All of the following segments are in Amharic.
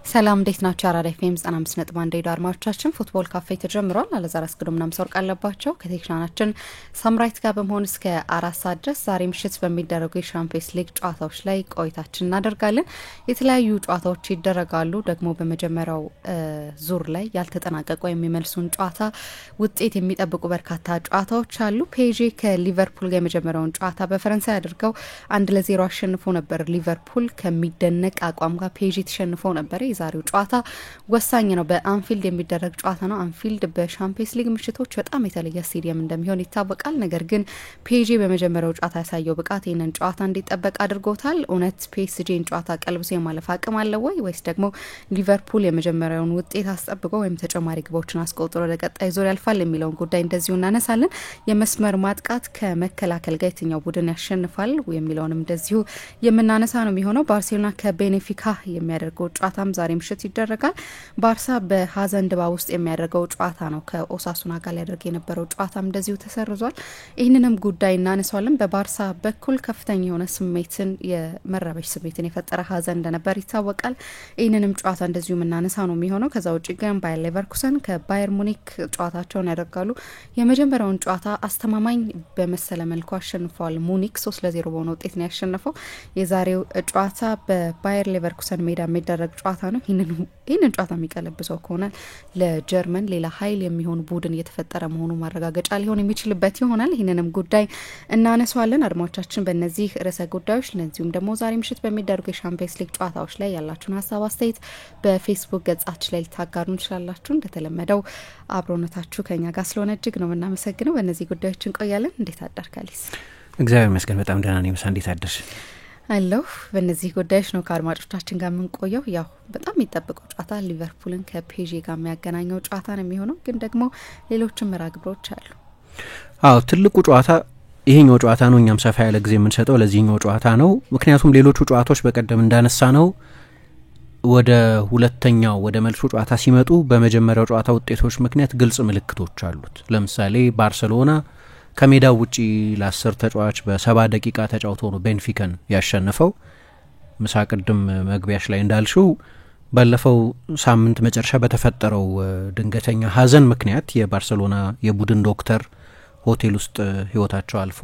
ሰላም እንዴት ናችሁ? አራዳ ኤፍኤም 95.1 ሬዲዮ አድማጮቻችን ፉትቦል ካፌ ተጀምሯል። አለዛር አስገዶምና መስወርቅ አለባቸው ከቴክኒሻናችን ሳምራይት ጋር በመሆን እስከ 4 ሰዓት ድረስ ዛሬ ምሽት በሚደረጉ የሻምፒየንስ ሊግ ጨዋታዎች ላይ ቆይታችን እናደርጋለን። የተለያዩ ጨዋታዎች ይደረጋሉ። ደግሞ በመጀመሪያው ዙር ላይ ያልተጠናቀቁ የሚመልሱን ጨዋታ ውጤት የሚጠብቁ በርካታ ጨዋታዎች አሉ። ፒኤስጂ ከሊቨርፑል ጋር የመጀመሪያውን ጨዋታ በፈረንሳይ አድርገው 1-0 አሸንፎ ነበር። ሊቨርፑል ከሚደነቅ አቋም ጋር ፒኤስጂ ተሸንፎ ነበር። ዛሬው ጨዋታ ወሳኝ ነው። በአንፊልድ የሚደረግ ጨዋታ ነው። አንፊልድ በሻምፒየንስ ሊግ ምሽቶች በጣም የተለየ ስቴዲየም እንደሚሆን ይታወቃል። ነገር ግን ፒኤስጂ በመጀመሪያው ጨዋታ ያሳየው ብቃት ይህንን ጨዋታ እንዲጠበቅ አድርጎታል። እውነት ፒኤስጂን ጨዋታ ቀልብሶ የማለፍ አቅም አለው ወይስ ደግሞ ሊቨርፑል የመጀመሪያውን ውጤት አስጠብቆ ወይም ተጨማሪ ግቦችን አስቆጥሮ ወደ ቀጣይ ዙር ያልፋል የሚለውን ጉዳይ እንደዚሁ እናነሳለን። የመስመር ማጥቃት ከመከላከል ጋር የትኛው ቡድን ያሸንፋል የሚለውንም እንደዚሁ የምናነሳ ነው የሚሆነው። ባርሴሎና ከቤኔፊካ የሚያደርገው ጨዋታም ዛሬ ምሽት ይደረጋል። ባርሳ በሀዘን ድባብ ውስጥ የሚያደርገው ጨዋታ ነው። ከኦሳሱና ጋር ሊያደርግ የነበረው ጨዋታም እንደዚሁ ተሰርዟል። ይህንንም ጉዳይ እናነሳለን። በባርሳ በኩል ከፍተኛ የሆነ ስሜትን የመረበሽ ስሜትን የፈጠረ ሀዘን እንደነበር ይታወቃል። ይህንንም ጨዋታ እንደዚሁ የምናነሳ ነው የሚሆነው። ከዛ ውጭ ግን ባየር ሌቨርኩሰን ከባየር ሙኒክ ጨዋታቸውን ያደርጋሉ። የመጀመሪያውን ጨዋታ አስተማማኝ በመሰለ መልኩ አሸንፈዋል። ሙኒክ 3-0 በሆነ ውጤት ነው ያሸነፈው። የዛሬው ጨዋታ በባየር ሌቨርኩሰን ሜዳ የሚደረግ ጨዋታ ነው። ይህንን ጨዋታ የሚቀለብሰው ከሆነ ለጀርመን ሌላ ኃይል የሚሆን ቡድን እየተፈጠረ መሆኑ ማረጋገጫ ሊሆን የሚችልበት ይሆናል። ይህንንም ጉዳይ እናነሳዋለን። አድማጮቻችን በእነዚህ ርዕሰ ጉዳዮች ለዚሁም ደግሞ ዛሬ ምሽት በሚደረጉ የሻምፒየንስ ሊግ ጨዋታዎች ላይ ያላችሁን ሀሳብ አስተያየት በፌስቡክ ገጻችን ላይ ልታጋሩ እንችላላችሁ። እንደተለመደው አብሮነታችሁ ከኛ ጋር ስለሆነ እጅግ ነው የምናመሰግነው። በእነዚህ ጉዳዮች እንቆያለን። እንዴት አደርካሊስ? እግዚአብሔር ይመስገን በጣም ደህና ነኝ። እንዴት አደርሽ? አለሁ። በእነዚህ ጉዳዮች ነው ከአድማጮቻችን ጋር የምንቆየው። ያው በጣም የሚጠብቀው ጨዋታ ሊቨርፑልን ከፒኤስጂ ጋር የሚያገናኘው ጨዋታ ነው የሚሆነው። ግን ደግሞ ሌሎችም መርሃ ግብሮች አሉ። አዎ ትልቁ ጨዋታ ይሄኛው ጨዋታ ነው። እኛም ሰፋ ያለ ጊዜ የምንሰጠው ለዚህኛው ጨዋታ ነው። ምክንያቱም ሌሎቹ ጨዋታዎች በቀደም እንዳነሳ ነው ወደ ሁለተኛው ወደ መልሱ ጨዋታ ሲመጡ በመጀመሪያው ጨዋታ ውጤቶች ምክንያት ግልጽ ምልክቶች አሉት። ለምሳሌ ባርሴሎና ከሜዳው ውጪ ለ10 ተጫዋች በ70 ደቂቃ ተጫውቶ ነው ቤንፊካን ያሸነፈው። ምሳ ቅድም መግቢያሽ ላይ እንዳልሽው ባለፈው ሳምንት መጨረሻ በተፈጠረው ድንገተኛ ሀዘን ምክንያት የባርሴሎና የቡድን ዶክተር ሆቴል ውስጥ ህይወታቸው አልፎ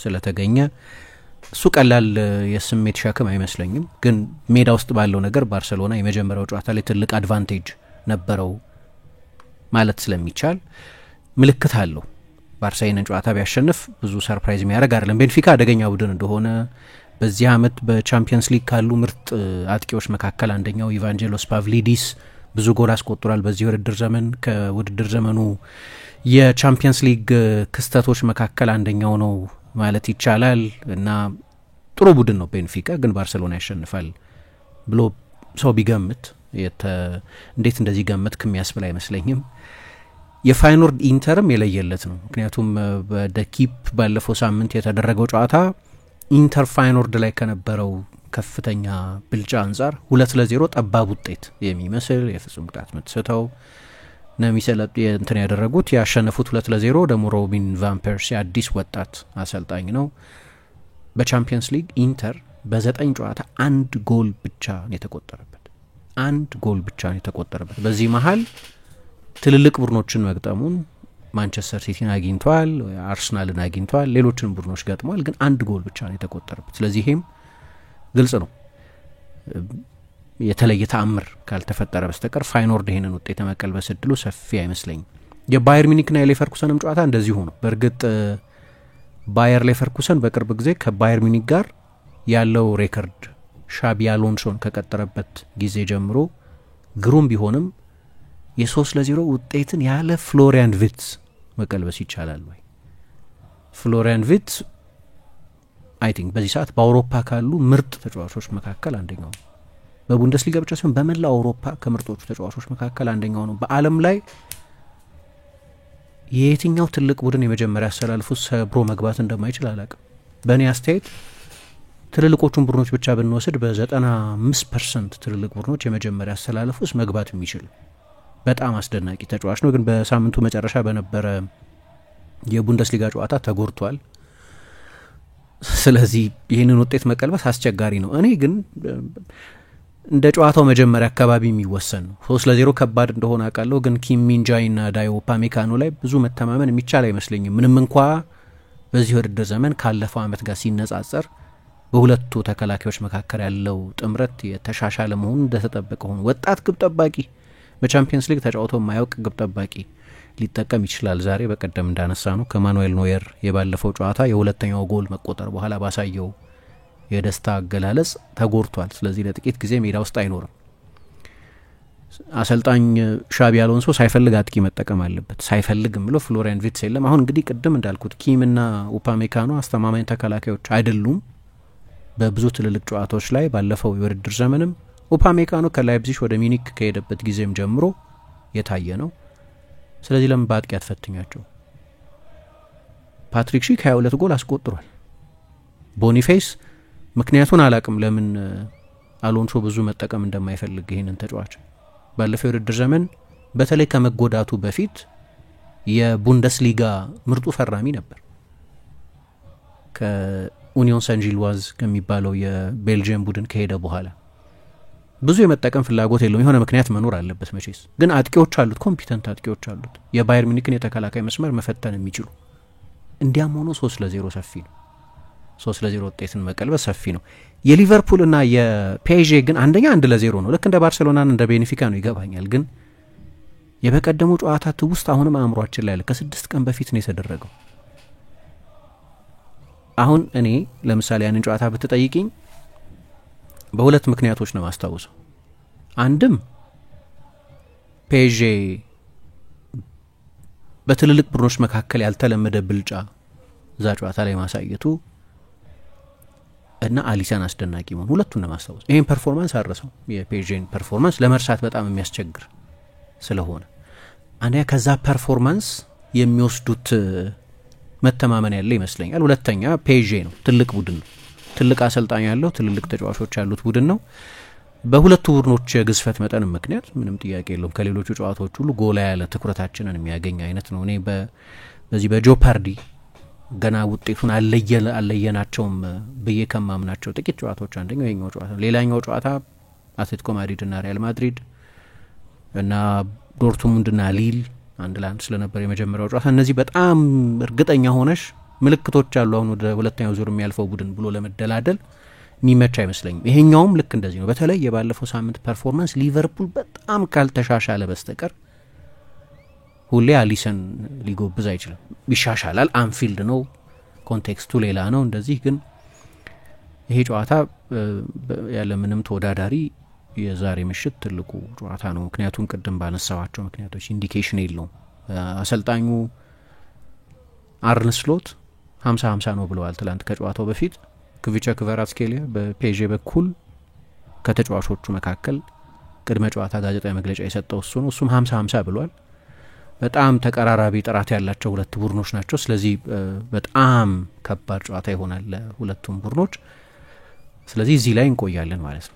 ስለተገኘ እሱ ቀላል የስሜት ሸክም አይመስለኝም። ግን ሜዳ ውስጥ ባለው ነገር ባርሴሎና የመጀመሪያው ጨዋታ ላይ ትልቅ አድቫንቴጅ ነበረው ማለት ስለሚቻል ምልክት አለው። ባርሳይንን ጨዋታ ቢያሸንፍ ብዙ ሰርፕራይዝ የሚያደርግ አይደለም። ቤንፊካ አደገኛ ቡድን እንደሆነ በዚህ አመት በቻምፒየንስ ሊግ ካሉ ምርጥ አጥቂዎች መካከል አንደኛው ኢቫንጀሎስ ፓቭሊዲስ ብዙ ጎል አስቆጥሯል በዚህ ውድድር ዘመን። ከውድድር ዘመኑ የቻምፒየንስ ሊግ ክስተቶች መካከል አንደኛው ነው ማለት ይቻላል እና ጥሩ ቡድን ነው ቤንፊካ። ግን ባርሴሎና ያሸንፋል ብሎ ሰው ቢገምት እንዴት እንደዚህ ገምት ከሚያስብል አይመስለኝም። የፋይኖርድ ኢንተርም የለየለት ነው። ምክንያቱም በደኪፕ ባለፈው ሳምንት የተደረገው ጨዋታ ኢንተር ፋይኖርድ ላይ ከነበረው ከፍተኛ ብልጫ አንጻር 2-0 ጠባብ ውጤት የሚመስል የፍጹም ቅጣት ምት ስተው ነው እንትን ያደረጉት። ያሸነፉት 2-0 ደግሞ ሮቢን ቫን ፐርሲ አዲስ ወጣት አሰልጣኝ ነው። በቻምፒየንስ ሊግ ኢንተር በ9 ጨዋታ 1 ጎል ብቻ ነው የተቆጠረበት። በዚህ መሀል ትልልቅ ቡድኖችን መግጠሙን ማንቸስተር ሲቲን አግኝቷል፣ አርሰናልን አግኝቷል፣ ሌሎችን ቡድኖች ገጥሟል። ግን 1 ጎል ብቻ ነው የተቆጠረበት። ስለዚህ ይሄም ግልጽ ነው የተለየ ተአምር ካልተፈጠረ በስተቀር ፋይኖርድ ይሄንን ውጤት መቀልበስ እድሉ ሰፊ አይመስለኝም። የባየር ሚኒክና የሌቨርኩሰንም ጨዋታ እንደዚሁ ነው። በእርግጥ ባየር ሌቨርኩሰን በቅርብ ጊዜ ከባየር ሚኒክ ጋር ያለው ሬከርድ ሻቢ አሎንሶን ከቀጠረበት ጊዜ ጀምሮ ግሩም ቢሆንም የ3-0 ውጤትን ያለ ፍሎሪያን ቪትስ መቀልበስ ይቻላል ወይ? ፍሎሪያን ቪትስ አይ ቲንክ በዚህ ሰዓት በአውሮፓ ካሉ ምርጥ ተጫዋቾች መካከል አንደኛው ነው። በቡንደስሊጋ ብቻ ሳይሆን በመላው አውሮፓ ከምርጦቹ ተጫዋቾች መካከል አንደኛው ነው። በዓለም ላይ የየትኛው ትልቅ ቡድን የመጀመሪያ አሰላለፍ ውስጥ ሰብሮ መግባት እንደማይችል አላውቅም። በእኔ አስተያየት ትልልቆቹን ቡድኖች ብቻ ብንወስድ በ95% ትልልቅ ቡድኖች የመጀመሪያ አሰላለፍ ውስጥ መግባት የሚችል በጣም አስደናቂ ተጫዋች ነው። ግን በሳምንቱ መጨረሻ በነበረ የቡንደስሊጋ ጨዋታ ተጎድቷል። ስለዚህ ይህንን ውጤት መቀልበስ አስቸጋሪ ነው። እኔ ግን እንደ ጨዋታው መጀመሪያ አካባቢ የሚወሰን ነው። 3-0 ከባድ እንደሆነ አውቃለሁ፣ ግን ኪም ሚንጃይና ዳዮ ኡፓሜካኖ ላይ ብዙ መተማመን የሚቻል አይመስለኝም። ምንም እንኳ በዚህ ውድድር ዘመን ካለፈው ዓመት ጋር ሲነጻጸር በሁለቱ ተከላካዮች መካከል ያለው ጥምረት የተሻሻለ መሆኑ እንደተጠበቀ ሆኖ ወጣት ግብ ጠባቂ በቻምፒየንስ ሊግ ተጫውቶ የማያውቅ ግብ ጠባቂ ሊጠቀም ይችላል። ዛሬ በቀደም እንዳነሳ ነው ከማኑኤል ኖየር የባለፈው ጨዋታ የሁለተኛው ጎል መቆጠር በኋላ ባሳየው የደስታ አገላለጽ ተጎድቷል። ስለዚህ ለጥቂት ጊዜ ሜዳ ውስጥ አይኖርም። አሰልጣኝ ሻቢ አሎንሶ ሳይፈልግ አጥቂ መጠቀም አለበት። ሳይፈልግም ብሎ ፍሎሪያን ቪትስ የለም። አሁን እንግዲህ ቅድም እንዳልኩት ኪምና ኡፓሜካኖ አስተማማኝ ተከላካዮች አይደሉም በብዙ ትልልቅ ጨዋታዎች ላይ። ባለፈው የውድድር ዘመንም ኡፓሜካኖ ከላይፕዚግ ወደ ሚኒክ ከሄደበት ጊዜም ጀምሮ የታየ ነው። ስለዚህ ለምን በአጥቂ አትፈትኛቸው? ፓትሪክ ሺክ 22 ጎል አስቆጥሯል። ቦኒፌስ ምክንያቱን አላቅም ለምን አሎንሶ ብዙ መጠቀም እንደማይፈልግ ይህንን ተጫዋች። ባለፈው የውድድር ዘመን በተለይ ከመጎዳቱ በፊት የቡንደስሊጋ ምርጡ ፈራሚ ነበር። ከኡኒዮን ሳን ጂልዋዝ ከሚባለው የቤልጅየም ቡድን ከሄደ በኋላ ብዙ የመጠቀም ፍላጎት የለውም። የሆነ ምክንያት መኖር አለበት መቼስ። ግን አጥቂዎች አሉት፣ ኮምፒተንት አጥቂዎች አሉት፣ የባየር ሚኒክን የተከላካይ መስመር መፈተን የሚችሉ። እንዲያም ሆኖ 3-0 ሰፊ ነው። 3-0 ውጤትን መቀልበስ ሰፊ ነው። የሊቨርፑልና የፒኤስጂ ግን አንደኛ 1-0 ነው። ልክ እንደ ባርሴሎናና እንደ ቤኔፊካ ነው ይገባኛል። ግን የበቀደሙ ጨዋታ ትውስጥ አሁንም አእምሯችን ላይ አለ። ከ6 ቀን በፊት ነው የተደረገው። አሁን እኔ ለምሳሌ ያንን ጨዋታ ብትጠይቅኝ በሁለት ምክንያቶች ነው ማስታውሰው። አንድም ፒኤስጂ በትልልቅ ቡድኖች መካከል ያልተለመደ ብልጫ እዛ ጨዋታ ላይ ማሳየቱ እና አሊሰን አስደናቂ መሆኑ ሁለቱን ነው ማስታወስ። ይሄን ፐርፎርማንስ አረሰው። የፒኤስጂን ፐርፎርማንስ ለመርሳት በጣም የሚያስቸግር ስለሆነ አንደኛ ከዛ ፐርፎርማንስ የሚወስዱት መተማመን ያለ ይመስለኛል። ሁለተኛ ፒኤስጂ ነው፣ ትልቅ ቡድን ነው፣ ትልቅ አሰልጣኝ ያለው ትልልቅ ተጫዋቾች ያሉት ቡድን ነው። በሁለቱ ቡድኖች የግዝፈት መጠን ምክንያት ምንም ጥያቄ የለውም ከሌሎቹ ጨዋታዎች ሁሉ ጎላ ያለ ትኩረታችንን የሚያገኝ አይነት ነው። እኔ በዚህ በጆፓርዲ ገና ውጤቱን አለየናቸውም ብዬ ከማምናቸው ጥቂት ጨዋታዎች አንደኛው ይሄኛው ጨዋታ። ሌላኛው ጨዋታ አትሌቲኮ ማድሪድ እና ሪያል ማድሪድ እና ዶርትሙንድ እና ሊል 1-1 ስለነበር የመጀመሪያው ጨዋታ። እነዚህ በጣም እርግጠኛ ሆነሽ ምልክቶች አሉ አሁን ወደ ሁለተኛው ዙር የሚያልፈው ቡድን ብሎ ለመደላደል የሚመች አይመስለኝም። ይሄኛውም ልክ እንደዚህ ነው። በተለይ የባለፈው ሳምንት ፐርፎርማንስ ሊቨርፑል በጣም ካልተሻሻለ በስተቀር ሁሌ አሊሰን ሊጎብዝ አይችልም። ይሻሻላል፣ አንፊልድ ነው፣ ኮንቴክስቱ ሌላ ነው። እንደዚህ ግን ይሄ ጨዋታ ያለ ምንም ተወዳዳሪ የዛሬ ምሽት ትልቁ ጨዋታ ነው። ምክንያቱም ቅድም ባነሳዋቸው ምክንያቶች ኢንዲኬሽን የለውም። አሰልጣኙ አርነ ስሎት 50-50 ነው ብለዋል ትላንት ከጨዋታው በፊት። ክቪቻ ክቫራትስኬሊያ በፒኤስጂ በኩል ከተጫዋቾቹ መካከል ቅድመ ጨዋታ ጋዜጣዊ መግለጫ የሰጠው እሱ ነው። እሱም 50-50 ብሏል። በጣም ተቀራራቢ ጥራት ያላቸው ሁለት ቡድኖች ናቸው። ስለዚህ በጣም ከባድ ጨዋታ ይሆናል ለሁለቱም ቡድኖች። ስለዚህ እዚህ ላይ እንቆያለን ማለት ነው።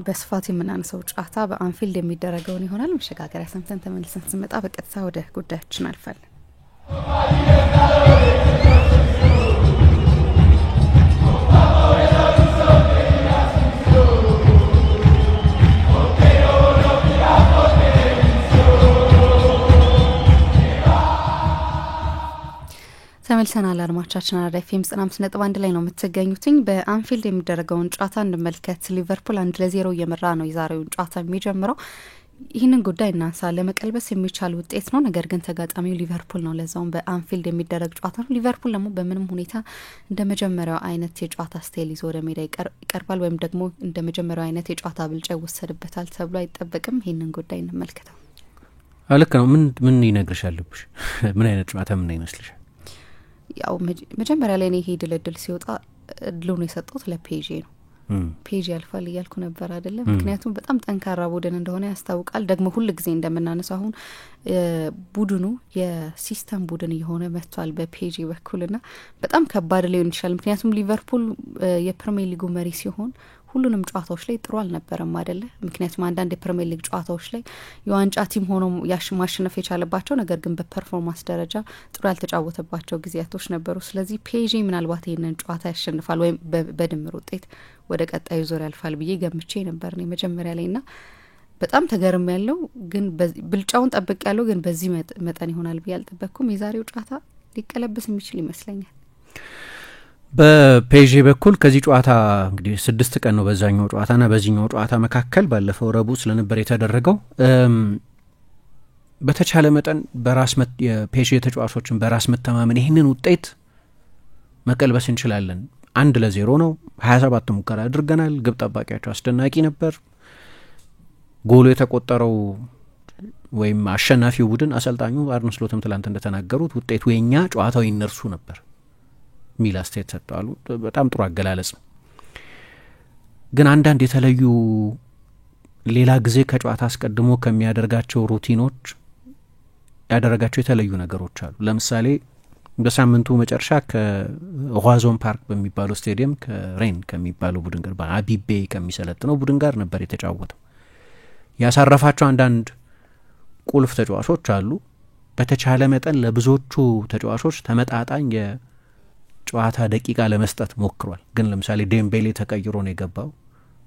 በስፋት የምናነሳው ጨዋታ በአንፊልድ የሚደረገውን ይሆናል። መሸጋገሪያ ሰምተን ተመልሰን ስንመጣ በቀጥታ ወደ ጉዳያችን አልፋለን። ተመልሰናል። አድማጮቻችን አራዳ ኤፍኤም 95.1 ላይ ነው የምትገኙትኝ። በአንፊልድ የሚደረገውን ጨዋታ እንመልከት። ሊቨርፑል 1-0 እየመራ ነው የዛሬውን ጨዋታ የሚጀምረው። ይህንን ጉዳይ እናንሳ። ለመቀልበስ የሚቻል ውጤት ነው፣ ነገር ግን ተጋጣሚው ሊቨርፑል ነው። ለዛውም በአንፊልድ የሚደረግ ጨዋታ ነው። ሊቨርፑል ደግሞ በምንም ሁኔታ እንደ መጀመሪያው አይነት የጨዋታ ስታይል ይዞ ወደ ሜዳ ይቀርባል ወይም ደግሞ እንደ መጀመሪያው አይነት የጨዋታ ብልጫ ይወሰድበታል ተብሎ አይጠበቅም። ይህንን ጉዳይ እንመልከተው። ልክ ነው። ምን ይነግርሻለብሽ? ምን አይነት ጨዋታ ምን ይመስልሻል? ያው መጀመሪያ ላይ እኔ ይሄ ድልድል ሲወጣ እድሉን የሰጠሁት ለፒኤስጂ ነው። ፒኤስጂ ያልፋል እያልኩ ነበር አይደለም። ምክንያቱም በጣም ጠንካራ ቡድን እንደሆነ ያስታውቃል። ደግሞ ሁል ጊዜ እንደምናነሳው አሁን ቡድኑ የሲስተም ቡድን እየሆነ መጥቷል በፒኤስጂ በኩልና በጣም ከባድ ሊሆን ይችላል። ምክንያቱም ሊቨርፑል የፕሪሚየር ሊጉ መሪ ሲሆን ሁሉንም ጨዋታዎች ላይ ጥሩ አልነበረም አይደለ? ምክንያቱም አንዳንድ የፕሪሚየር ሊግ ጨዋታዎች ላይ የዋንጫ ቲም ሆኖ ማሸነፍ የቻለባቸው ነገር ግን በፐርፎርማንስ ደረጃ ጥሩ ያልተጫወተባቸው ጊዜያቶች ነበሩ። ስለዚህ ፒኤስጂ ምናልባት ይህንን ጨዋታ ያሸንፋል ወይም በድምር ውጤት ወደ ቀጣዩ ዙር ያልፋል ብዬ ገምቼ ነበር ነው መጀመሪያ ላይ ና በጣም ተገርም ያለው ግን ብልጫውን ጠብቅ ያለው ግን በዚህ መጠን ይሆናል ብዬ አልጠበቅኩም። የዛሬው ጨዋታ ሊቀለበስ የሚችል ይመስለኛል። በፔዤ በኩል ከዚህ ጨዋታ እንግዲህ 6 ቀን ነው በዛኛው ጨዋታና በዚህኛው ጨዋታ መካከል ባለፈው ረቡዕ ስለነበር የተደረገው በተቻለ መጠን በራስ የፔዤ ተጫዋቾችን በራስ መተማመን ይህንን ውጤት መቀልበስ እንችላለን 1-0 ነው 27 ሙከራ አድርገናል። ግብ ጠባቂያቸው አስደናቂ ነበር። ጎሉ የተቆጠረው ወይም አሸናፊው ቡድን አሰልጣኙ አርነ ስሎትም ትላንት እንደተናገሩት ውጤቱ የኛ ጨዋታው ይነርሱ ነበር ሚል አስተያየት ሰጥተዋል። በጣም ጥሩ አገላለጽ ነው። ግን አንዳንድ የተለዩ ሌላ ጊዜ ከጨዋታ አስቀድሞ ከሚያደርጋቸው ሩቲኖች ያደረጋቸው የተለዩ ነገሮች አሉ። ለምሳሌ በሳምንቱ መጨረሻ ከሮዞን ፓርክ በሚባለው ስቴዲየም ከሬን ከሚባለው ቡድን ጋር በአቢቤ ከሚሰለጥነው ቡድን ጋር ነበር የተጫወተው። ያሳረፋቸው አንዳንድ ቁልፍ ተጫዋቾች አሉ። በተቻለ መጠን ለብዙዎቹ ተጫዋቾች ተመጣጣኝ ጨዋታ ደቂቃ ለመስጠት ሞክሯል። ግን ለምሳሌ ዴምቤሌ ተቀይሮ ነው የገባው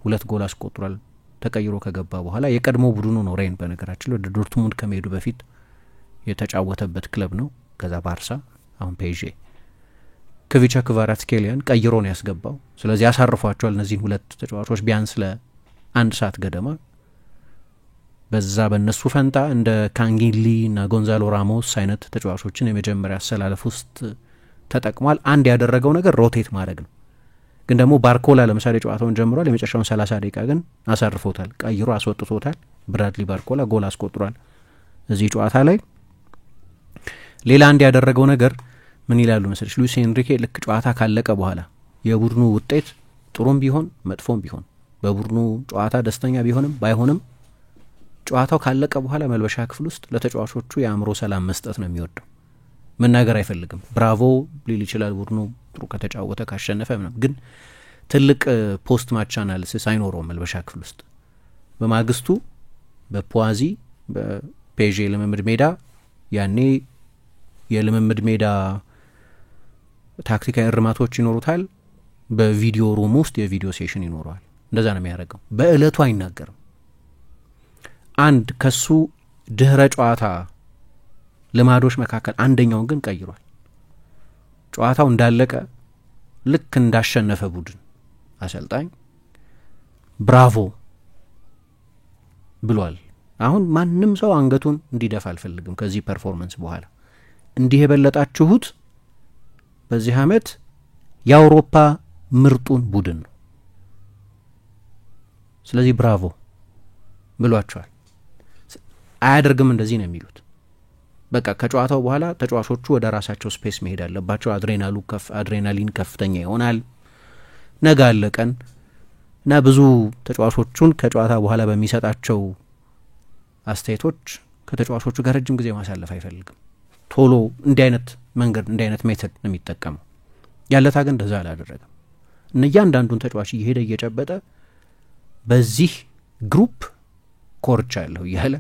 2 ጎል አስቆጥሯል። ተቀይሮ ከገባ በኋላ የቀድሞ ቡድኑ ነው ሬን በነገራችን ወደ ዶርትሙንድ ከመሄዱ በፊት የተጫወተበት ክለብ ነው። ከዛ ባርሳ አሁን ፔዤ ክቪቻ ክቫራትስኬሊያን ቀይሮ ነው ያስገባው። ስለዚህ ያሳርፏቸዋል እነዚህን 2 ተጫዋቾች ቢያንስ ለ1 ሰዓት ገደማ። በዛ በእነሱ ፈንታ እንደ ካንጊሊ እና ጎንዛሎ ራሞስ አይነት ተጫዋቾችን የመጀመሪያ አሰላለፍ ውስጥ ተጠቅሟል። አንድ ያደረገው ነገር ሮቴት ማድረግ ነው። ግን ደግሞ ባርኮላ ለምሳሌ ጨዋታውን ጀምሯል። የመጨረሻውን 30 ደቂቃ ግን አሳርፎታል፣ ቀይሮ አስወጥቶታል። ብራድሊ ባርኮላ ጎል አስቆጥሯል እዚህ ጨዋታ ላይ። ሌላ አንድ ያደረገው ነገር ምን ይላሉ መሰለሽ ሉዊስ ኤንሪኬ ልክ ጨዋታ ካለቀ በኋላ የቡድኑ ውጤት ጥሩም ቢሆን መጥፎም ቢሆን በቡድኑ ጨዋታ ደስተኛ ቢሆንም ባይሆንም ጨዋታው ካለቀ በኋላ መልበሻ ክፍል ውስጥ ለተጫዋቾቹ የአእምሮ ሰላም መስጠት ነው የሚወደው። መናገር አይፈልግም። ብራቮ ሊል ይችላል ቡድኑ ጥሩ ከተጫወተ ካሸነፈ ምናምን፣ ግን ትልቅ ፖስት ማች አናሊሲስ አይኖረውም መልበሻ ክፍል ውስጥ። በማግስቱ በፖዋዚ በፔዤ ልምምድ ሜዳ ያኔ የልምምድ ሜዳ ታክቲካዊ እርማቶች ይኖሩታል። በቪዲዮ ሩም ውስጥ የቪዲዮ ሴሽን ይኖረዋል። እንደዛ ነው የሚያደርገው። በእለቱ አይናገርም። አንድ ከሱ ድህረ ጨዋታ ልማዶች መካከል አንደኛውን ግን ቀይሯል። ጨዋታው እንዳለቀ ልክ እንዳሸነፈ ቡድን አሰልጣኝ ብራቮ ብሏል። አሁን ማንም ሰው አንገቱን እንዲደፋ አልፈልግም ከዚህ ፐርፎርማንስ በኋላ። እንዲህ የበለጣችሁት በዚህ አመት የአውሮፓ ምርጡን ቡድን ነው። ስለዚህ ብራቮ ብሏቸዋል። አያደርግም እንደዚህ ነው የሚሉት። በቃ ከጨዋታው በኋላ ተጫዋቾቹ ወደ ራሳቸው ስፔስ መሄድ አለባቸው። አድሬናሊን ከፍተኛ ይሆናል። ነገ አለ ቀን እና ብዙ ተጫዋቾቹን ከጨዋታ በኋላ በሚሰጣቸው አስተያየቶች ከተጫዋቾቹ ጋር ረጅም ጊዜ ማሳለፍ አይፈልግም። ቶሎ እንዲህ አይነት መንገድ እንዲህ አይነት ሜተድ ነው የሚጠቀመው። ያለታ ግን እንደዛ አላደረገም። እያንዳንዱን ተጫዋች እየሄደ እየጨበጠ በዚህ ግሩፕ ኮርቻ ያለው እያለ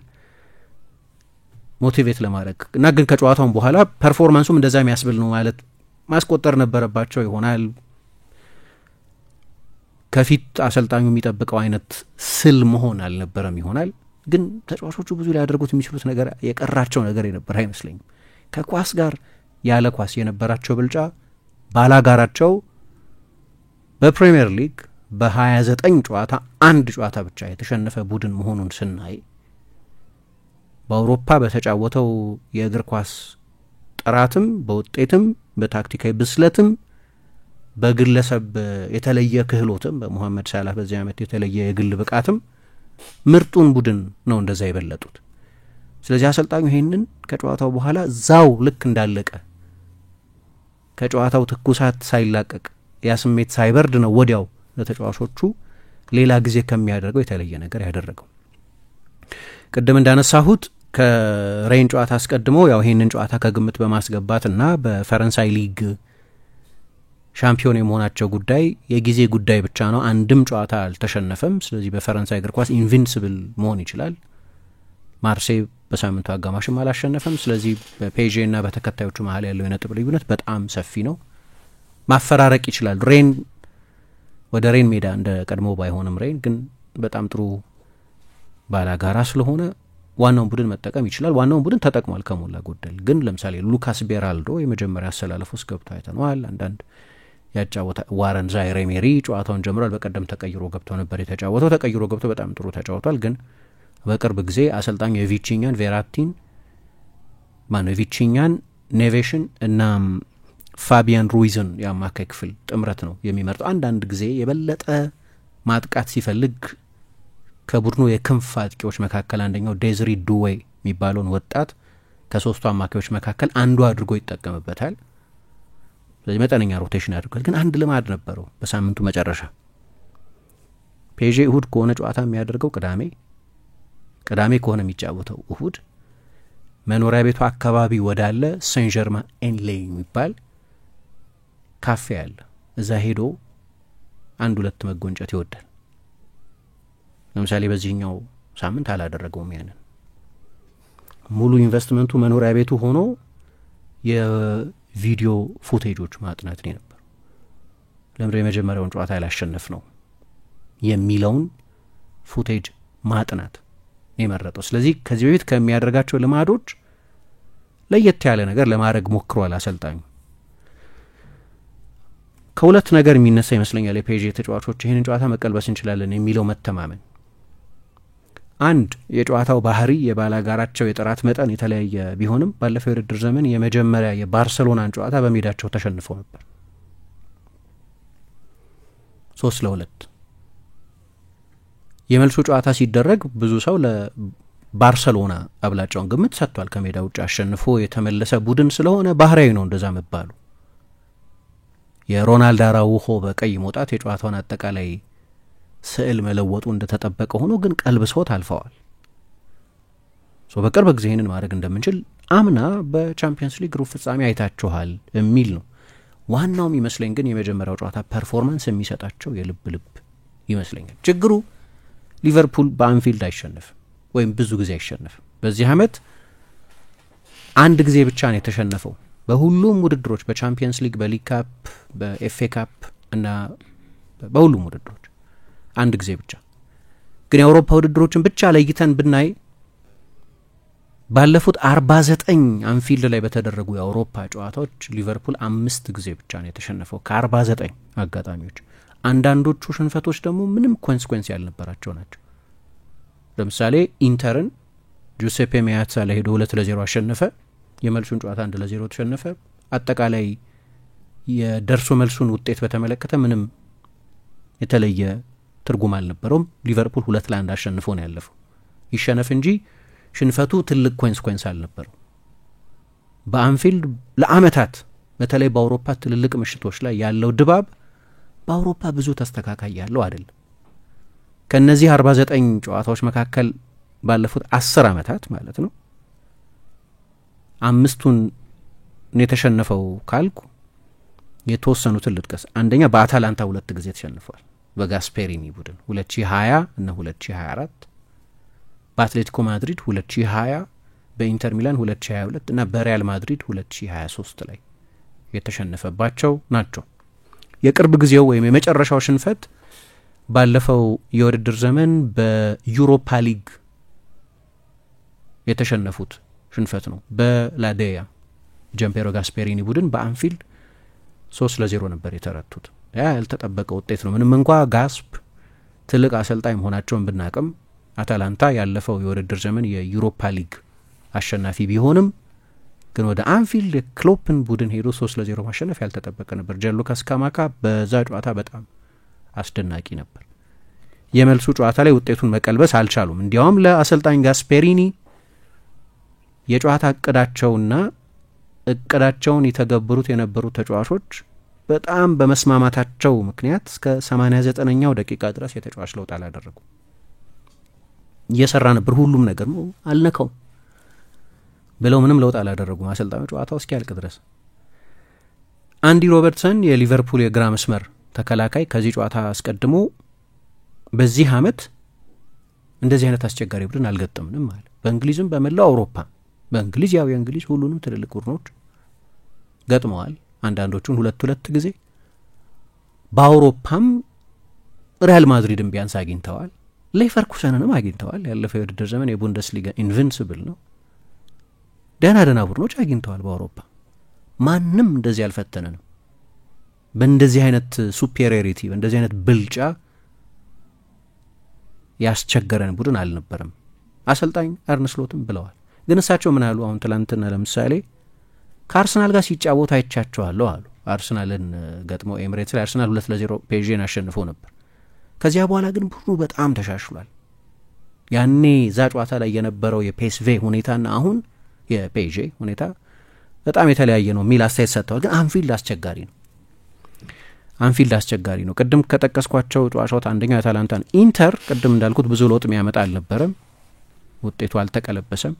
ሞቲቬት ለማድረግ እና ግን ከጨዋታውን በኋላ ፐርፎርማንሱም እንደዛ የሚያስብል ነው ማለት ማስቆጠር ነበረባቸው ይሆናል። ከፊት አሰልጣኙ የሚጠብቀው አይነት ስል መሆን አልነበረም ይሆናል። ግን ተጫዋቾቹ ብዙ ሊያደርጉት የሚችሉት ነገር የቀራቸው ነገር የነበር አይመስለኝም። ከኳስ ጋር ያለ ኳስ የነበራቸው ብልጫ ባላጋራቸው በፕሪሚየር ሊግ በ29 ጨዋታ 1 ጨዋታ ብቻ የተሸነፈ ቡድን መሆኑን ስናይ በአውሮፓ በተጫወተው የእግር ኳስ ጥራትም በውጤትም በታክቲካዊ ብስለትም በግለሰብ የተለየ ክህሎትም በሙሐመድ ሳላህ በዚህ ዓመት የተለየ የግል ብቃትም ምርጡን ቡድን ነው እንደዛ የበለጡት። ስለዚህ አሰልጣኙ ይሄንን ከጨዋታው በኋላ ዛው ልክ እንዳለቀ ከጨዋታው ትኩሳት ሳይላቀቅ ያ ስሜት ሳይበርድ ነው ወዲያው ለተጫዋቾቹ ሌላ ጊዜ ከሚያደርገው የተለየ ነገር ያደረገው። ቅድም እንዳነሳሁት ከሬን ጨዋታ አስቀድሞ ያው ይሄንን ጨዋታ ከግምት በማስገባትና በፈረንሳይ ሊግ ሻምፒዮን የመሆናቸው ጉዳይ የጊዜ ጉዳይ ብቻ ነው። አንድም ጨዋታ አልተሸነፈም። ስለዚህ በፈረንሳይ እግር ኳስ ኢንቪንሲብል መሆን ይችላል። ማርሴይ በሳምንቱ አጋማሽም አላሸነፈም። ስለዚህ በፔዤ እና በተከታዮቹ መሀል ያለው የነጥብ ልዩነት በጣም ሰፊ ነው። ማፈራረቅ ይችላል። ሬን ወደ ሬን ሜዳ እንደ ቀድሞ ባይሆንም ሬን ግን በጣም ጥሩ ባላጋራ ስለሆነ ዋናውን ቡድን መጠቀም ይችላል። ዋናውን ቡድን ተጠቅሟል ከሞላ ጎደል። ግን ለምሳሌ ሉካስ ቤራልዶ የመጀመሪያ አሰላለፍ ውስጥ ገብቶ አይተነዋል። አንዳንድ ያጫወታ ዋረን ዛይሬ ሜሪ ጨዋታውን ጀምሯል። በቀደም ተቀይሮ ገብቶ ነበር የተጫወተው። ተቀይሮ ገብቶ በጣም ጥሩ ተጫውቷል። ግን በቅርብ ጊዜ አሰልጣኙ የቪቺኛን ቬራቲን የቪቺኛን ኔቬሽን እና ፋቢያን ሩይዝን የአማካይ ክፍል ጥምረት ነው የሚመርጠው። አንዳንድ ጊዜ የበለጠ ማጥቃት ሲፈልግ ከቡድኑ የክንፍ አጥቂዎች መካከል አንደኛው ዴዝሪ ዱዌ የሚባለውን ወጣት ከሶስቱ አማካዮች መካከል አንዱ አድርጎ ይጠቀምበታል። ስለዚህ መጠነኛ ሮቴሽን አድርጓል። ግን አንድ ልማድ ነበረው። በሳምንቱ መጨረሻ ፔዤ እሁድ ከሆነ ጨዋታ የሚያደርገው ቅዳሜ ከሆነ የሚጫወተው እሁድ መኖሪያ ቤቱ አካባቢ ወዳለ ሴን ጀርማ ኤንሌ የሚባል ካፌ አለ። እዛ ሄዶ 1-2 መጎንጨት ይወዳል። ለምሳሌ በዚህኛው ሳምንት አላደረገውም። ያንን ሙሉ ኢንቨስትመንቱ መኖሪያ ቤቱ ሆኖ የቪዲዮ ፉቴጆች ማጥናት ነው ነበር። ለምንድነው የመጀመሪያውን ጨዋታ ያላሸነፍ ነው የሚለውን ፉቴጅ ማጥናት የመረጠው። ስለዚህ ከዚህ በፊት ከሚያደርጋቸው ልማዶች ለየት ያለ ነገር ለማድረግ ሞክሯል አሰልጣኙ። ከሁለት ነገር የሚነሳ ይመስለኛል የፔዤ ተጫዋቾች ይህንን ጨዋታ መቀልበስ እንችላለን የሚለው መተማመን። አንድ የጨዋታው ባህሪ የባላጋራቸው የጥራት መጠን የተለያየ ቢሆንም ባለፈው የውድድር ዘመን የመጀመሪያ የባርሰሎናን ጨዋታ በሜዳቸው ተሸንፈው ነበር 3-2። የመልሱ ጨዋታ ሲደረግ ብዙ ሰው ለባርሰሎና አብላጫውን ግምት ሰጥቷል። ከሜዳ ውጭ አሸንፎ የተመለሰ ቡድን ስለሆነ ባህሪያዊ ነው እንደዛ መባሉ። የሮናልዶ አራውሆ በቀይ መውጣት የጨዋታውን አጠቃላይ ስዕል መለወጡ እንደተጠበቀ ሆኖ ግን ቀልብሶት አልፈዋል። በቅርብ ጊዜ ይህንን ማድረግ እንደምንችል አምና በቻምፒየንስ ሊግ ሩብ ፍጻሜ አይታችኋል የሚል ነው። ዋናውም ይመስለኝ ግን የመጀመሪያው ጨዋታ ፐርፎርማንስ የሚሰጣቸው የልብ ይመስለኛል። ችግሩ ሊቨርፑል በአንፊልድ አይሸነፍም ወይም ብዙ ጊዜ አይሸነፍም። በዚህ ዓመት አንድ ጊዜ ብቻ ነው የተሸነፈው በሁሉም ውድድሮች፣ በቻምፒየንስ ሊግ፣ በሊግ ካፕ፣ በኤፍኤ ካፕ እና በሁሉም ውድድሮች አንድ ጊዜ ብቻ። ግን የአውሮፓ ውድድሮችን ብቻ ለይተን ብናይ ባለፉት 49 አንፊልድ ላይ በተደረጉ የአውሮፓ ጨዋታዎች ሊቨርፑል 5 ጊዜ ብቻ ነው የተሸነፈው ከ49 አጋጣሚዎች። አንዳንዶቹ ሽንፈቶች ደግሞ ምንም ኮንስኮንስ ያልነበራቸው ናቸው። ለምሳሌ ኢንተርን ጁሴፔ ሜአዛ ላይ ሄዶ 2-0 አሸነፈ። የመልሱን ጨዋታ 1-0 ተሸነፈ። አጠቃላይ የደርሶ መልሱን ውጤት በተመለከተ ምንም የተለየ ትርጉም አልነበረውም። ሊቨርፑል 2-1 አሸንፎ ነው ያለፈው። ይሸነፍ እንጂ ሽንፈቱ ትልቅ ኮንስኮንስ አልነበረው። በአንፊልድ ለአመታት በተለይ በአውሮፓ ትልልቅ ምሽቶች ላይ ያለው ድባብ በአውሮፓ ብዙ ተስተካካይ ያለው አይደለም። ከነዚህ 49 ጨዋታዎች መካከል ባለፉት 10 አመታት ማለት ነው 5ቱን የተሸነፈው ካልኩ የተወሰኑትን ልጥቀስ። አንደኛ በአታላንታ 2 ጊዜ ተሸንፏል በጋስፔሪኒ ቡድን 2020 እና 2024፣ በአትሌቲኮ ማድሪድ 2020፣ በኢንተር ሚላን 2022 እና በሪያል ማድሪድ 2023 ላይ የተሸነፈባቸው ናቸው። የቅርብ ጊዜው ወይም የመጨረሻው ሽንፈት ባለፈው የውድድር ዘመን በዩሮፓ ሊግ የተሸነፉት ሽንፈት ነው። በላዴያ ጀምፔሮ ጋስፔሪኒ ቡድን በአንፊልድ 3-0 ነበር የተረቱት። ያ ያልተጠበቀ ውጤት ነው። ምንም እንኳ ጋስፕ ትልቅ አሰልጣኝ መሆናቸውን ብናቅም አታላንታ ያለፈው የውድድር ዘመን የዩሮፓ ሊግ አሸናፊ ቢሆንም ግን ወደ አንፊልድ የክሎፕን ቡድን ሄዶ 3-0 ማሸነፍ ያልተጠበቀ ነበር። ጃንሉካ ስካማካ በዛ ጨዋታ በጣም አስደናቂ ነበር። የመልሱ ጨዋታ ላይ ውጤቱን መቀልበስ አልቻሉም። እንዲያውም ለአሰልጣኝ ጋስፔሪኒ የጨዋታ እቅዳቸውን የተገብሩት የነበሩት ተጫዋቾች በጣም በመስማማታቸው ምክንያት እስከ 89ኛው ደቂቃ ድረስ የተጫዋች ለውጥ አላደረጉ። እየሰራ ነበር ሁሉም ነገር ነው አልነካውም ብለው ምንም ለውጥ አላደረጉም አሰልጣኙ ጨዋታው እስኪያልቅ ድረስ። አንዲ ሮበርትሰን የሊቨርፑል የግራ መስመር ተከላካይ ከዚህ ጨዋታ አስቀድሞ በዚህ አመት እንደዚህ አይነት አስቸጋሪ ቡድን አልገጠምንም ማለት በእንግሊዝም በመላው አውሮፓ በእንግሊዝ ያው የእንግሊዝ ሁሉንም ትልልቅ ቡድኖች ገጥመዋል አንዳንዶቹን ሁለት ጊዜ በአውሮፓም ሪያል ማድሪድን ቢያንስ አግኝተዋል ሌቨርኩሰንንም አግኝተዋል ያለፈው የውድድር ዘመን የቡንደስሊጋ ኢንቪንሲብል ነው ደህና ቡድኖች አግኝተዋል በአውሮፓ ማንም እንደዚህ አልፈተነንም በእንደዚህ አይነት ሱፔሪዮሪቲ በእንደዚህ አይነት ብልጫ ያስቸገረን ቡድን አልነበረም አሰልጣኝ አርነ ስሎትም ብለዋል ግን እሳቸው ምን አሉ አሁን ትላንትና ለምሳሌ ከአርሰናል ጋር ሲጫወቱ አይቻቸዋለሁ አሉ አርሰናልን ገጥመው ኤምሬትስ ላይ አርሰናል 2-0 ፔዤን አሸንፎ ነበር ከዚያ በኋላ ግን ቡድኑ በጣም ተሻሽሏል ያኔ እዛ ጨዋታ ላይ የነበረው የፔስቬ ሁኔታና አሁን የፔዤ ሁኔታ በጣም የተለያየ ነው የሚል አስተያየት ሰጥተዋል ግን አንፊልድ አስቸጋሪ ነው ቅድም ከጠቀስኳቸው ጨዋታዎች አንደኛው የአታላንታን ኢንተር ቅድም እንዳልኩት ብዙ ለውጥ የሚያመጣ አልነበረም ውጤቱ አልተቀለበሰም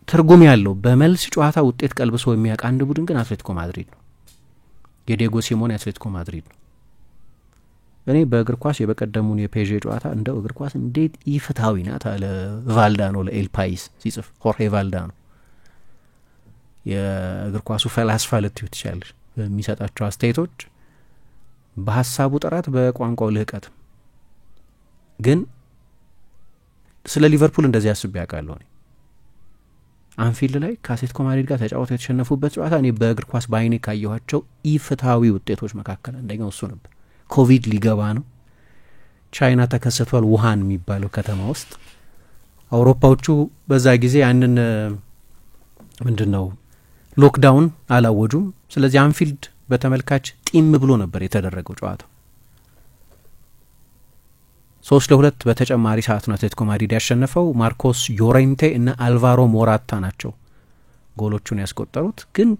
ትርጉም ያለው በመልስ ጨዋታ ውጤት ቀልብሶ የሚያውቅ አንድ ቡድን ግን አትሌቲኮ ማድሪድ ነው የዲየጎ ሲሞኔ አትሌቲኮ ማድሪድ ነው እኔ በእግር ኳስ የበቀደሙን የፔዤ ጨዋታ እንደው እግር ኳስ እንዴት ኢፍትሃዊ ናት አለ ቫልዳኖ ለኤል ፓይስ ሲጽፍ ሆርሄ ቫልዳኖ የእግር ኳሱ ፈላስፋ ልትዩ ትችላለች በሚሰጣቸው አስተያየቶች በሀሳቡ ጥራት በቋንቋው ልህቀት ግን ስለ ሊቨርፑል እንደዚህ አስቤ ያውቃለሁ አንፊልድ ላይ ከአትሌቲኮ ማድሪድ ጋር ተጫውተው የተሸነፉበት ጨዋታ እኔ በእግር ኳስ በአይኔ ካየኋቸው ኢፍትሃዊ ውጤቶች መካከል አንደኛው እሱ ነበር ኮቪድ ሊገባ ነው ቻይና ተከሰቷል ውሃን የሚባለው ከተማ ውስጥ አውሮፓዎቹ በዛ ጊዜ ያንን ምንድነው ሎክዳውን አላወጁም ስለዚህ አንፊልድ በተመልካች ጢም ብሎ ነበር የተደረገው ጨዋታው 3-2 በተጨማሪ ሰዓት ነው አትሌቲኮ ማድሪድ ያሸነፈው ማርኮስ ዮሬንቴ እና አልቫሮ ሞራታ ናቸው ጎሎቹን ያስቆጠሩት ግን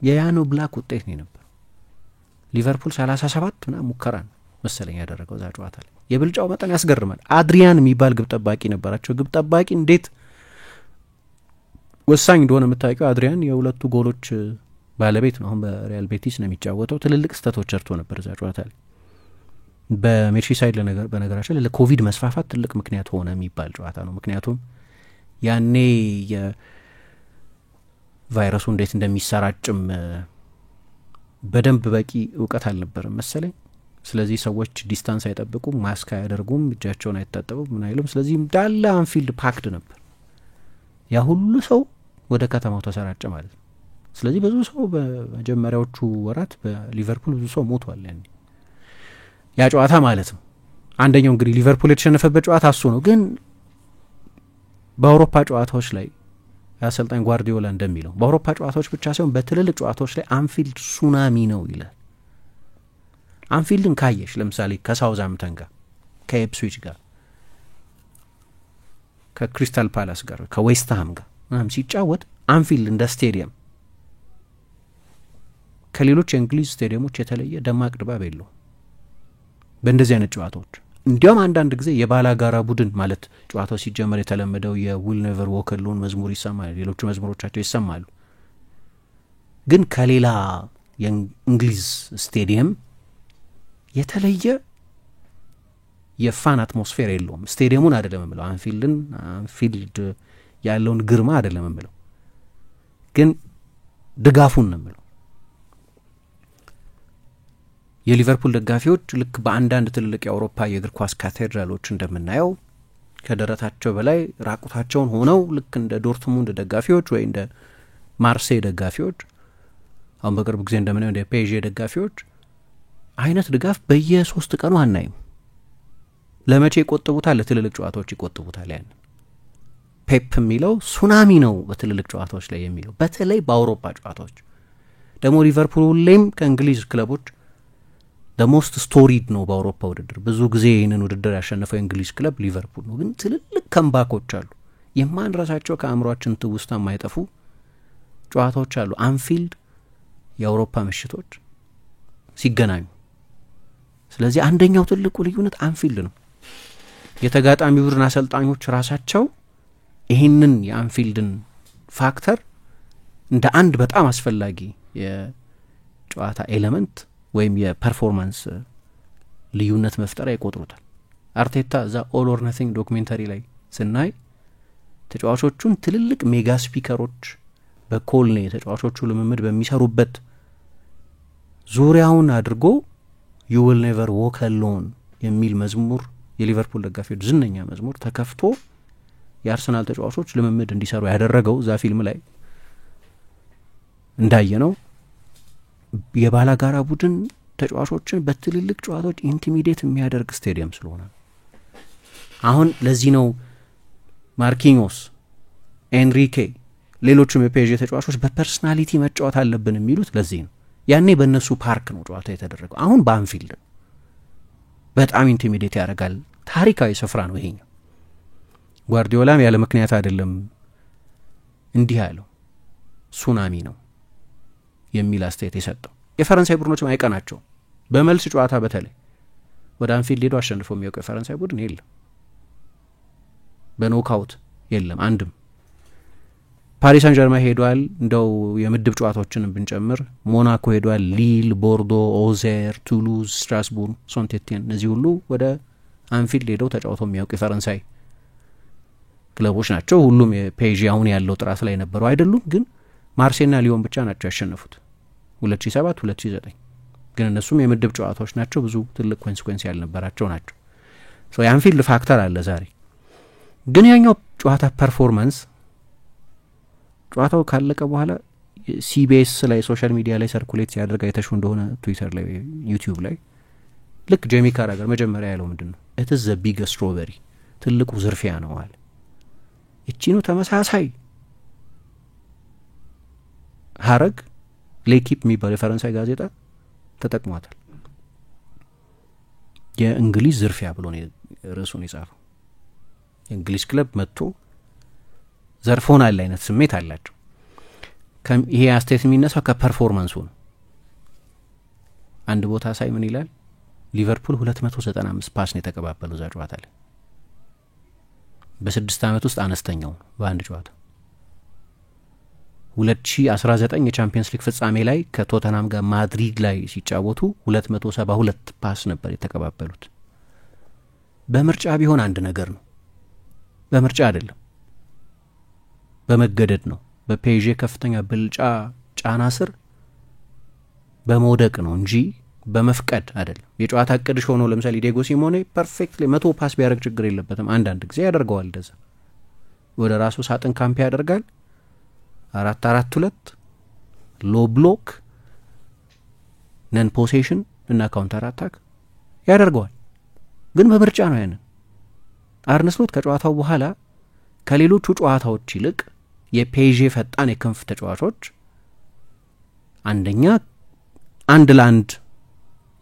የያኖ ብላክ ውጤት ነው ነበር ሊቨርፑል 37 እና ሙከራ መሰለኝ ያደረገው ዛ ጨዋታ ላይ የብልጫው መጠን ያስገርማል አድሪያን የሚባል ግብ ጠባቂ ነበራቸው ግብ ጠባቂ እንዴት ወሳኝ እንደሆነ የምታውቂው አድሪያን የሁለቱ ጎሎች ባለቤት ነው አሁን በሪያል ቤቲስ ነው የሚጫወተው ትልልቅ ስህተቶች ሰርቶ ነበር ዛ ጨዋታ ላይ በሜርሲሳይድ በነገራችን ላይ ለኮቪድ መስፋፋት ትልቅ ምክንያት ሆነ የሚባል ጨዋታ ነው ምክንያቱም ያኔ የቫይረሱ እንዴት እንደሚሰራጭም በደንብ በቂ እውቀት አልነበረም መሰለኝ ስለዚህ ሰዎች ዲስታንስ አይጠብቁም ማስክ አያደርጉም እጃቸውን አይታጠቡም ምን አይሉም ስለዚህ እንዳለ አንፊልድ ፓክድ ነበር ያ ሁሉ ሰው ወደ ከተማው ተሰራጨ ማለት ነው ስለዚህ ብዙ ሰው በመጀመሪያዎቹ ወራት በሊቨርፑል ብዙ ሰው ሞቷል ያኔ ያ ጨዋታ ማለት ነው አንደኛው እንግዲህ ሊቨርፑል የተሸነፈበት ጨዋታ እሱ ነው ግን በአውሮፓ ጨዋታዎች ላይ አሰልጣኝ ጓርዲዮላ እንደሚለው በአውሮፓ ጨዋታዎች ብቻ ሳይሆን በትልልቅ ጨዋታዎች ላይ አንፊልድ ሱናሚ ነው ይላል አንፊልድን ካየሽ ለምሳሌ ከሳውዝሃምፕተን ጋር ከኤፕስዊች ጋር ከክሪስታል ፓላስ ጋር ከዌስትሃም ጋር ምናምን ሲጫወት አንፊልድ እንደ ስቴዲየም ከሌሎች የእንግሊዝ ስቴዲየሞች የተለየ ደማቅ ድባብ የለውም በእንደዚህ አይነት ጨዋታዎች እንዲያውም አንዳንድ ጊዜ የባላጋራ ቡድን ማለት ጨዋታው ሲጀመር የተለመደው የዊል ኔቨር ዎክ አሎን መዝሙር ይሰማል ሌሎቹ መዝሙሮቻቸው ይሰማሉ ግን ከሌላ የእንግሊዝ ስቴዲየም የተለየ የፋን አትሞስፌር የለውም ስቴዲየሙን አይደለም የምለው አንፊልድ ያለውን ግርማ አይደለም የምለው ግን ድጋፉን ነው የምለው የሊቨርፑል ደጋፊዎች ልክ በአንዳንድ ትልልቅ የአውሮፓ የእግር ኳስ ካቴድራሎች እንደምናየው ከደረታቸው በላይ ራቁታቸውን ሆነው ልክ እንደ ዶርትሙንድ ደጋፊዎች ወይ እንደ ማርሴይ ደጋፊዎች አሁን በቅርብ ጊዜ እንደምናየው እንደ ፔዤ ደጋፊዎች አይነት ድጋፍ በየ3 ቀኑ አናይም ለመቼ ይቆጥቡታል ለትልልቅ ጨዋታዎች ይቆጥቡታል ያን ፔፕ የሚለው ሱናሚ ነው በትልልቅ ጨዋታዎች ላይ የሚለው በተለይ በአውሮፓ ጨዋታዎች ደግሞ ሊቨርፑል ሁሌም ከእንግሊዝ ክለቦች ደሞስት ስቶሪድ ነው በአውሮፓ ውድድር ብዙ ጊዜ ይህንን ውድድር ያሸነፈው የእንግሊዝ ክለብ ሊቨርፑል ነው ግን ትልልቅ ከምባኮች አሉ የማንረሳቸው ከአእምሯችን ትውስታ የማይጠፉ ጨዋታዎች አሉ አንፊልድ የአውሮፓ ምሽቶች ሲገናኙ ስለዚህ አንደኛው ትልቁ ልዩነት አንፊልድ ነው የተጋጣሚ ቡድን አሰልጣኞች ራሳቸው ይህንን የአንፊልድን ፋክተር እንደ አንድ በጣም አስፈላጊ የጨዋታ ኤሌመንት ወይም የፐርፎርማንስ ልዩነት መፍጠር ይቆጥሩታል። አርቴታ እዛ ኦል ኦር ናቲንግ ዶክሜንታሪ ላይ ስናይ ተጫዋቾቹን ትልልቅ ሜጋ ስፒከሮች በኮልኔ ተጫዋቾቹ ልምምድ በሚሰሩበት ዙሪያውን አድርጎ ዩ ዊል ኔቨር ዎክ አሎን የሚል መዝሙር የሊቨርፑል ደጋፊዎች ዝነኛ መዝሙር ተከፍቶ የአርሰናል ተጫዋቾች ልምምድ እንዲሰሩ ያደረገው እዛ ፊልም ላይ እንዳየ ነው። የባላጋራ ቡድን ተጫዋቾችን በትልልቅ ጨዋታዎች ኢንቲሚዴት የሚያደርግ ስቴዲየም ስለሆነ አሁን ለዚህ ነው ማርኪኞስ፣ ኤንሪኬ፣ ሌሎችም የፔዥ ተጫዋቾች በፐርሰናሊቲ መጫወት አለብን የሚሉት ለዚህ ነው። ያኔ በእነሱ ፓርክ ነው ጨዋታ የተደረገው። አሁን በአንፊልድ በጣም ኢንቲሚዴት ያደርጋል። ታሪካዊ ስፍራ ነው ይሄኛው። ጓርዲዮላም ያለ ምክንያት አይደለም እንዲህ ያለው ሱናሚ ነው የሚል አስተያየት የሰጠው። የፈረንሳይ ቡድኖችም አይቀናቸውም። በመልስ ጨዋታ በተለይ ወደ አንፊልድ ሄዶ አሸንፎ የሚያውቀው የፈረንሳይ ቡድን የለም። በኖካውት የለም አንድም። ፓሪስ ሳን ጀርማን ሄዷል። እንደው የምድብ ጨዋታዎችንም ብንጨምር ሞናኮ ሄዷል፣ ሊል፣ ቦርዶ፣ ኦዘር፣ ቱሉዝ፣ ስትራስቡር፣ ሶንቴቲየን እነዚህ ሁሉ ወደ አንፊልድ ሄደው ተጫውተው የሚያውቁ የፈረንሳይ ክለቦች ናቸው። ሁሉም የፔዥ አሁን ያለው ጥራት ላይ ነበሩ አይደሉም። ግን ማርሴይና ሊዮን ብቻ ናቸው ያሸነፉት 2007 2009። ግን እነሱም የምድብ ጨዋታዎች ናቸው፣ ብዙ ትልቅ ኮንሲኩዌንስ ያልነበራቸው ናቸው። የአንፊልድ ፋክተር አለ ዛሬ። ግን ያኛው ጨዋታ ፐርፎርማንስ ጨዋታው ካለቀ በኋላ ሲቢኤስ ላይ ሶሻል ሚዲያ ላይ ሰርኩሌት ሲያደርግ አይተሹ እንደሆነ ትዊተር ላይ ዩቲዩብ ላይ ልክ ጄሚ ካራገር መጀመሪያ ያለው ምንድን ነው ኢትስ ዘ ቢገስት ሮበሪ ትልቁ ዝርፊያ ነው አለ። እቺኑ ተመሳሳይ ሀረግ ሌኪፕ የሚባል የፈረንሳይ ጋዜጣ ተጠቅሟታል። የእንግሊዝ ዝርፊያ ብሎ ነው ርዕሱን የጻፈው። የእንግሊዝ ክለብ መጥቶ ዘርፎናል አይነት ስሜት አላቸው። ይሄ አስተያየት የሚነሳው ከፐርፎርማንሱ ነው። አንድ ቦታ ሳይ ምን ይላል? ሊቨርፑል 295 ፓስ ነው የተቀባበለው እዛ ጨዋታ ላይ። በ6 ዓመት ውስጥ አነስተኛው በአንድ ጨዋታ። 2019 የቻምፒየንስ ሊግ ፍጻሜ ላይ ከቶተናም ጋር ማድሪድ ላይ ሲጫወቱ 272 ፓስ ነበር የተቀባበሉት። በምርጫ ቢሆን አንድ ነገር ነው። በምርጫ አይደለም፣ በመገደድ ነው። በፔዥ ከፍተኛ ብልጫ ጫና ስር በመውደቅ ነው እንጂ በመፍቀድ አይደለም። የጨዋታ እቅድሽ ሆኖ ለምሳሌ ዲየጎ ሲሞኔ ፐርፌክትሊ 100 ፓስ ቢያደርግ ችግር የለበትም። አንዳንድ ጊዜ ያደርገዋል እንደዛ። ወደ ራሱ ሳጥን ካምፕ ያደርጋል። 4-4-2 ሎ ብሎክ ነን ፖሴሽን እና ካውንተር አታክ ያደርገዋል። ግን በምርጫ ነው ያንን። አርነ ስሎት ከጨዋታው በኋላ ከሌሎቹ ጨዋታዎች ይልቅ የፔዥ ፈጣን የክንፍ ተጫዋቾች አንደኛ አንድ ለአንድ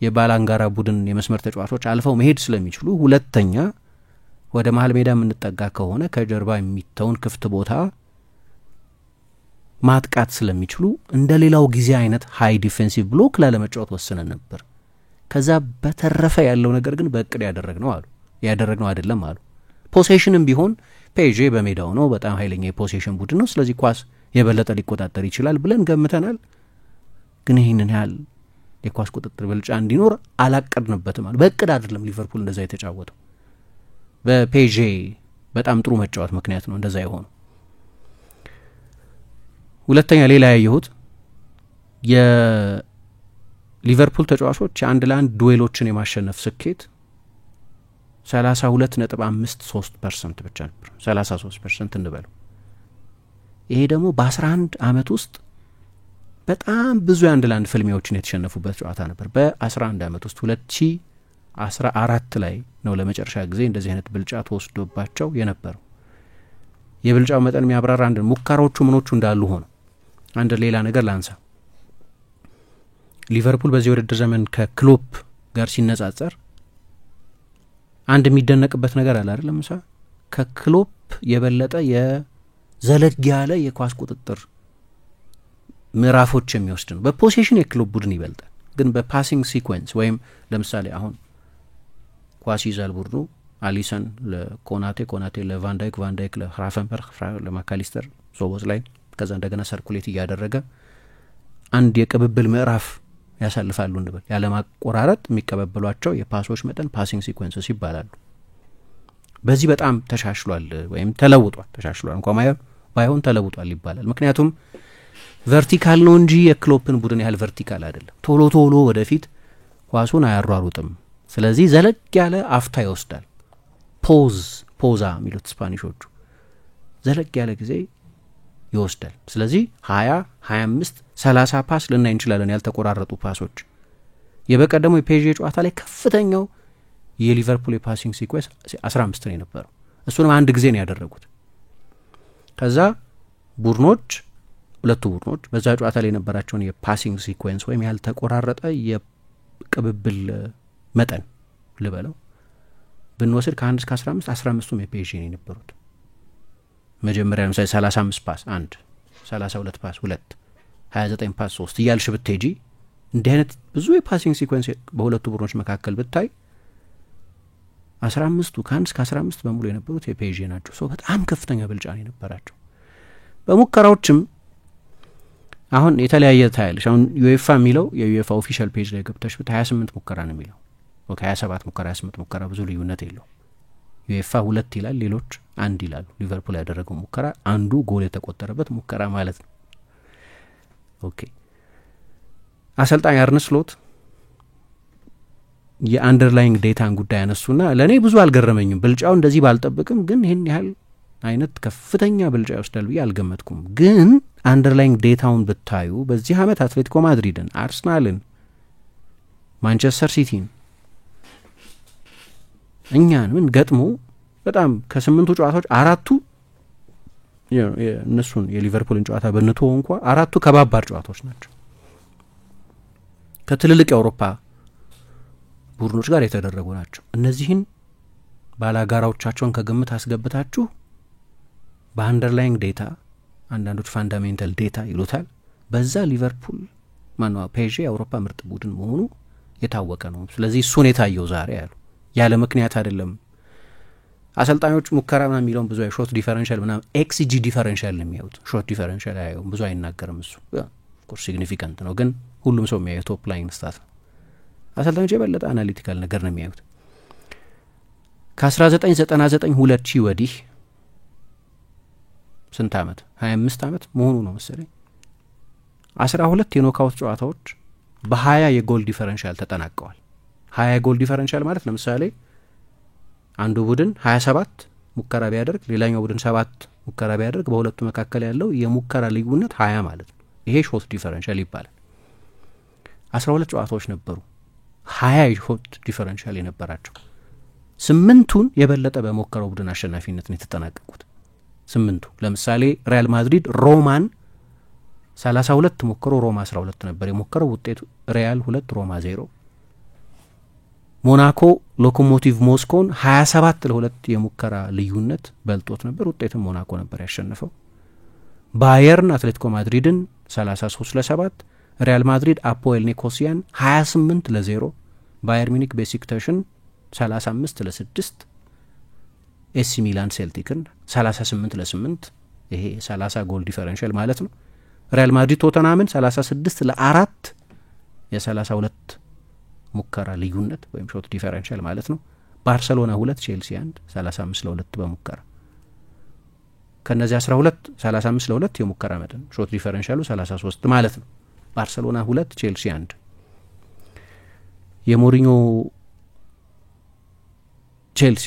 የባላንጋራ ቡድን የመስመር ተጫዋቾች አልፈው መሄድ ስለሚችሉ፣ ሁለተኛ ወደ መሀል ሜዳ የምንጠጋ ከሆነ ከጀርባ የሚተውን ክፍት ቦታ ማጥቃት ስለሚችሉ እንደ ሌላው ጊዜ አይነት ሃይ ዲፌንሲቭ ብሎክ ላለመጫወት ወስነን ነበር። ከዛ በተረፈ ያለው ነገር ግን በእቅድ ያደረግነው አይደለም አሉ። ፖሴሽንም ቢሆን ፔዥ በሜዳው ነው፣ በጣም ኃይለኛ የፖሴሽን ቡድን ነው። ስለዚህ ኳስ የበለጠ ሊቆጣጠር ይችላል ብለን ገምተናል። ግን ይህንን ያህል የኳስ ቁጥጥር ብልጫ እንዲኖር አላቀድንበትም አሉ። በእቅድ አይደለም ሊቨርፑል እንደዛ የተጫወተው፣ በፔዥ በጣም ጥሩ መጫወት ምክንያት ነው እንደዛ የሆነው። ሁለተኛ ሌላ ያየሁት የሊቨርፑል ተጫዋቾች የአንድ ለአንድ ዱዌሎችን የማሸነፍ ስኬት 32.53% ብቻ ነበር። 33% እንበለው። ይሄ ደግሞ በ11 ዓመት ውስጥ በጣም ብዙ የአንድ ለአንድ ፍልሚያዎችን የተሸነፉበት ጨዋታ ነበር። በ11 ዓመት ውስጥ 2014 ላይ ነው ለመጨረሻ ጊዜ እንደዚህ አይነት ብልጫ ተወስዶባቸው የነበረው። የብልጫው መጠን የሚያብራራ አንድ ሙከራዎቹ ምኖቹ እንዳሉ ሆነ። አንድ ሌላ ነገር ላንሳ። ሊቨርፑል በዚህ ውድድር ዘመን ከክሎፕ ጋር ሲነጻጸር አንድ የሚደነቅበት ነገር አለ አይደል? ለምሳ ከክሎፕ የበለጠ የዘለግ ያለ የኳስ ቁጥጥር ምዕራፎች የሚወስድ ነው። በፖሴሽን የክሎፕ ቡድን ይበልጣል፣ ግን በፓሲንግ ሲኩዌንስ ወይም ለምሳሌ አሁን ኳስ ይዛል ቡድኑ አሊሰን ለኮናቴ፣ ኮናቴ ለቫንዳይክ፣ ቫንዳይክ ለራፈንበርግ፣ ለማካሊስተር ሶቦዝ ላይ ከዛ እንደገና ሰርኩሌት እያደረገ አንድ የቅብብል ምዕራፍ ያሳልፋሉ እንበል። ያለ ማቆራረጥ የሚቀበሏቸው የፓሶች መጠን ፓሲንግ ሲኩዌንስስ ይባላሉ። በዚህ በጣም ተሻሽሏል ወይም ተለውጧል። ተሻሽሏል እንኳን ባይሆን ተለውጧል ይባላል። ምክንያቱም ቨርቲካል ነው እንጂ የክሎፕን ቡድን ያህል ቨርቲካል አይደለም። ቶሎ ቶሎ ወደፊት ኳሱን አያሯሩጥም። ስለዚህ ዘለቅ ያለ አፍታ ይወስዳል። ፖዛ የሚሉት ስፓኒሾቹ ዘለቅ ያለ ጊዜ ይወስዳል። ስለዚህ 20 25 30 ፓስ ልናይ እንችላለን፣ ያልተቆራረጡ ፓሶች። የበቀደሙ የፔዤ ጨዋታ ላይ ከፍተኛው የሊቨርፑል የፓሲንግ ሲኩዌንስ 15 ነው የነበረው። እሱንም አንድ ጊዜ ነው ያደረጉት። ከዛ ሁለቱ ቡድኖች በዛ ጨዋታ ላይ የነበራቸውን የፓሲንግ ሲኩዌንስ ወይም ያልተቆራረጠ የቅብብል መጠን ልበለው ብንወስድ ከ1 እስከ 15 15ቱም የፔዤ ነው የነበሩት። መጀመሪያ ለምሳሌ 35 ፓስ 1፣ 32 ፓስ 2፣ 29 ፓስ 3 እያልሽ ብትሄጂ እንዲህ አይነት ብዙ የፓሲንግ ሲኩዌንስ በሁለቱ ቡድኖች መካከል ብታይ 15ቱ ከ1 እስከ 15 በሙሉ የነበሩት የፔዤ ናቸው። ሰው በጣም ከፍተኛ ብልጫ ነው የነበራቸው። በሙከራዎችም አሁን የተለያየ ታያለሽ። አሁን ዩኤፋ የሚለው የዩኤፋ ኦፊሻል ፔጅ ላይ ገብተሽ ብታይ 28 ሙከራ ነው የሚለው። ኦኬ 27 ሙከራ 28 ሙከራ ብዙ ልዩነት የለው። ዩኤፋ 2 ይላል፣ ሌሎች 1 ይላሉ። ሊቨርፑል ያደረገው ሙከራ አንዱ ጎል የተቆጠረበት ሙከራ ማለት ነው። ኦኬ አሰልጣኝ አርነ ስሎት የአንደርላይንግ ዴታን ጉዳይ ያነሱና ለእኔ ብዙ አልገረመኝም። ብልጫው እንደዚህ ባልጠብቅም ግን ይህን ያህል አይነት ከፍተኛ ብልጫ ይወስዳል ብዬ አልገመትኩም። ግን አንደርላይንግ ዴታውን ብታዩ በዚህ ዓመት አትሌቲኮ ማድሪድን፣ አርሰናልን፣ ማንቸስተር ሲቲን እኛን ምን ገጥሞ በጣም ከ8ቱ ጨዋታዎች 4ቱ እነሱን የሊቨርፑልን ጨዋታ በንቶ እንኳ 4ቱ ከባባድ ጨዋታዎች ናቸው። ከትልልቅ የአውሮፓ ቡድኖች ጋር የተደረጉ ናቸው። እነዚህን ባላጋራዎቻቸውን ከግምት አስገብታችሁ በአንደርላይንግ ዴታ፣ አንዳንዶች ፋንዳሜንታል ዴታ ይሉታል፣ በዛ ሊቨርፑል ፔዤ የአውሮፓ ምርጥ ቡድን መሆኑ የታወቀ ነው። ስለዚህ እሱን የታየው ዛሬ ያሉ ያለ ምክንያት አይደለም። አሰልጣኞች ሙከራ ምናምን የሚለውን ብዙ ሾት ዲፈረንሻል ምናምን ኤክስጂ ዲፈረንሻል ነው የሚያዩት። ሾት ዲፈረንሻል አያዩም፣ ብዙ አይናገርም። እሱ ኦፍኮርስ ሲግኒፊካንት ነው፣ ግን ሁሉም ሰው የሚያየው ቶፕ ላይን ስታት ነው። አሰልጣኞች የበለጠ አናሊቲካል ነገር ነው የሚያዩት። ከ1999 2000 ወዲህ ስንት ዓመት 25 ዓመት መሆኑ ነው መሰለኝ 12 የኖካውት ጨዋታዎች በ20 የጎል ዲፈረንሻል ተጠናቀዋል። 20 የጎል ዲፈረንሻል ማለት ለምሳሌ አንዱ ቡድን 27 ሙከራ ቢያደርግ ሌላኛው ቡድን 7 ሙከራ ቢያደርግ በሁለቱ መካከል ያለው የሙከራ ልዩነት 20 ማለት ነው። ይሄ ሾት ዲፈረንሻል ይባላል። 12 ጨዋታዎች ነበሩ 20 ሾት ዲፈረንሻል የነበራቸው። 8ቱን የበለጠ በሞከረው ቡድን አሸናፊነት ነው የተጠናቀቁት። 8ቱ ለምሳሌ ሪያል ማድሪድ ሮማን 32 ሞክሮ ሮማ 12 ነበር የሞከረው፣ ውጤቱ ሪያል 2 ሮማ 0። ሞናኮ ሎኮሞቲቭ ሞስኮን 27 ለ2 የሙከራ ልዩነት በልጦት ነበር፣ ውጤቱም ሞናኮ ነበር ያሸነፈው። ባየርን አትሌቲኮ ማድሪድን 33 ለ7፣ ሪያል ማድሪድ አፖኤል ኒኮሲያን 28 ለ0፣ ባየር ሚኒክ ቤሲክታሽን 35 ለ6፣ ኤሲ ሚላን ሴልቲክን 38 ለ8። ይሄ 30 ጎል ዲፈረንሻል ማለት ነው። ሪያል ማድሪድ ቶተናምን 36 ለ4 የ32 ሙከራ ልዩነት ወይም ሾት ዲፈረንሻል ማለት ነው። ባርሰሎና 2 ቼልሲ 1 35 ለ2 በሙከራ። ከነዚህ 12 35 ለ2 የሙከራ መጠን ሾት ዲፈረንሻሉ 33 ማለት ነው። ባርሰሎና 2 ቼልሲ 1። የሞሪኞ ቼልሲ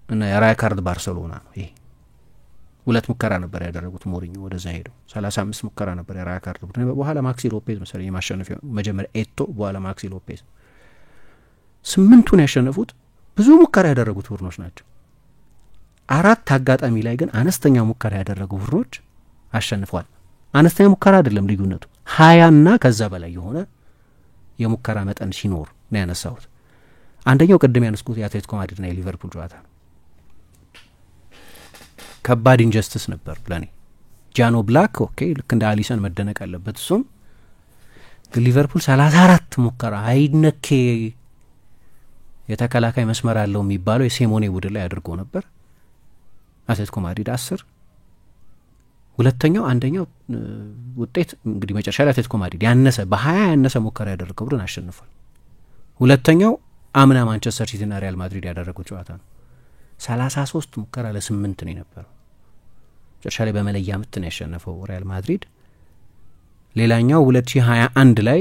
እና የራይካርድ ባርሰሎና ነው። ይሄ 2 ሙከራ ነበር ያደረጉት ሞሪኞ ወደዛ ሄደው 35 ሙከራ ነበር የራይካርድ ቡድን። በኋላ ማክሲ ሎፔዝ መሰለኝ የማሸነፊያው መጀመሪያ ኤቶ በኋላ ማክሲ ሎፔዝ። 8ቱን ያሸነፉት ብዙ ሙከራ ያደረጉት ቡድኖች ናቸው። 4 አጋጣሚ ላይ ግን አነስተኛ ሙከራ ያደረጉ ቡድኖች አሸንፈዋል። አነስተኛ ሙከራ አይደለም ልዩነቱ 20ና ከዛ በላይ የሆነ የሙከራ መጠን ሲኖር ነው ያነሳሁት። አንደኛው ቅድም ያነስኩት የአትሌቲኮ ማድሪድና የሊቨርፑል ጨዋታ ነው። ከባድ ኢንጀስቲስ ነበር ለኔ። ጃኖ ብላክ ኦኬ ልክ እንደ አሊሰን መደነቅ አለበት። እሱም ግን ሊቨርፑል 34 ሙከራ አይነኬ የተከላካይ መስመር አለው የሚባለው የሴሞኔ ቡድን ላይ አድርጎ ነበር። አትሌቲኮ ማድሪድ 10 ሁለተኛው አንደኛው ውጤት እንግዲህ መጨረሻ ላይ አትሌቲኮ ማድሪድ ያነሰ በ20 ያነሰ ሙከራ ያደረገው ቡድን አሸንፏል። ሁለተኛው አምና ማንቸስተር ሲቲና ሪያል ማድሪድ ያደረጉት ጨዋታ ነው። 33 ሙከራ ለ8 ነው የነበረው። መጨረሻ ላይ በመለያ ምት ነው ያሸነፈው ሪያል ማድሪድ። ሌላኛው 2021 ላይ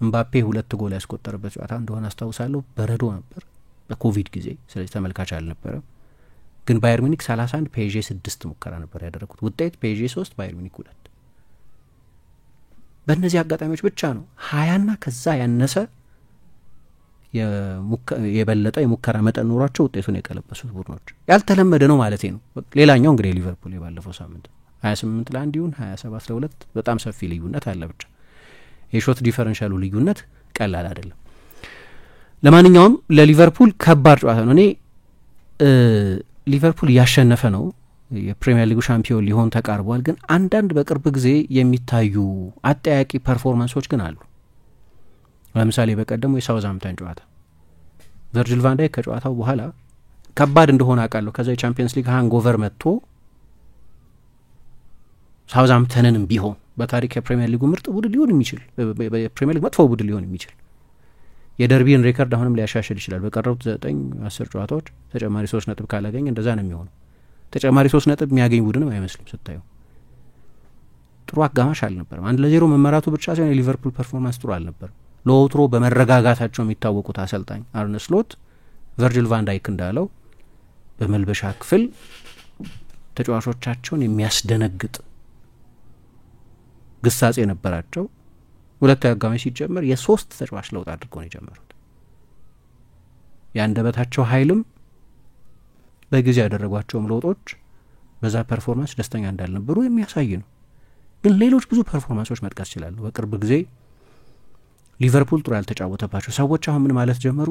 እምባፔ 2 ጎል ያስቆጠረበት ጨዋታ እንደሆነ አስታውሳለሁ። በረዶ ነበር በኮቪድ ጊዜ፣ ስለዚህ ተመልካች አልነበረም። ግን ባየር ሚኒክ 31 ፒኤስጂ 6 ሙከራ ነበር ያደረጉት። ውጤት ፒኤስጂ 3 ባየር ሚኒክ 2። በእነዚህ አጋጣሚዎች ብቻ ነው 20ና ከዛ ያነሰ የበለጠ የሙከራ መጠን ኖሯቸው ውጤቱን የቀለበሱት ቡድኖች። ያልተለመደ ነው ማለት ነው። ሌላኛው እንግዲህ ሊቨርፑል የባለፈው ሳምንት 28 ለ1 ይሁን 27 ለ2 በጣም ሰፊ ልዩነት አለ። ብቻ የሾት ዲፈረንሻሉ ልዩነት ቀላል አይደለም። ለማንኛውም ለሊቨርፑል ከባድ ጨዋታ ነው። እኔ ሊቨርፑል እያሸነፈ ነው፣ የፕሪሚየር ሊጉ ሻምፒዮን ሊሆን ተቃርቧል። ግን አንዳንድ በቅርብ ጊዜ የሚታዩ አጠያቂ ፐርፎርማንሶች ግን አሉ። ለምሳሌ በቀደሙ የሳውዝሃምፕተን ጨዋታ ቨርጅል ቫን ዳይክ ከጨዋታው በኋላ ከባድ እንደሆነ አውቃለሁ፣ ከዛ የቻምፒየንስ ሊግ ሃንጎቨር መጥቶ ሳውዝሃምፕተንንም ቢሆን በታሪክ የፕሪሚየር ሊጉ ምርጥ ቡድን ሊሆን የሚችል የፕሪሚየር ሊግ መጥፎ ቡድን ሊሆን የሚችል የደርቢን ሬከርድ አሁንም ሊያሻሽል ይችላል። በቀረቡት 9-10 ጨዋታዎች ተጨማሪ 3 ነጥብ ካላገኝ እንደዛ ነው የሚሆነው። ተጨማሪ 3 ነጥብ የሚያገኝ ቡድንም አይመስልም ስታዩ። ጥሩ አጋማሽ አልነበረም። 1-0 መመራቱ ብቻ ሳይሆን የሊቨርፑል ፐርፎርማንስ ጥሩ አልነበረም። ለወትሮ በመረጋጋታቸው የሚታወቁት አሰልጣኝ አርነ ስሎት ቨርጅል ቫን ዳይክ እንዳለው በመልበሻ ክፍል ተጫዋቾቻቸውን የሚያስደነግጥ ግሳጼ ነበራቸው። ሁለተኛው አጋማሽ ሲጀመር የ3 ተጫዋች ለውጥ አድርገው ነው የጀመሩት። የአንደበታቸው ኃይልም በጊዜ ያደረጓቸውም ለውጦች በዛ ፐርፎርማንስ ደስተኛ እንዳልነበሩ የሚያሳይ ነው። ግን ሌሎች ብዙ ፐርፎርማንሶች መጥቀስ ይችላሉ። በቅርብ ጊዜ ሊቨርፑል ጥሩ ያልተጫወተባቸው ሰዎች አሁን ምን ማለት ጀመሩ?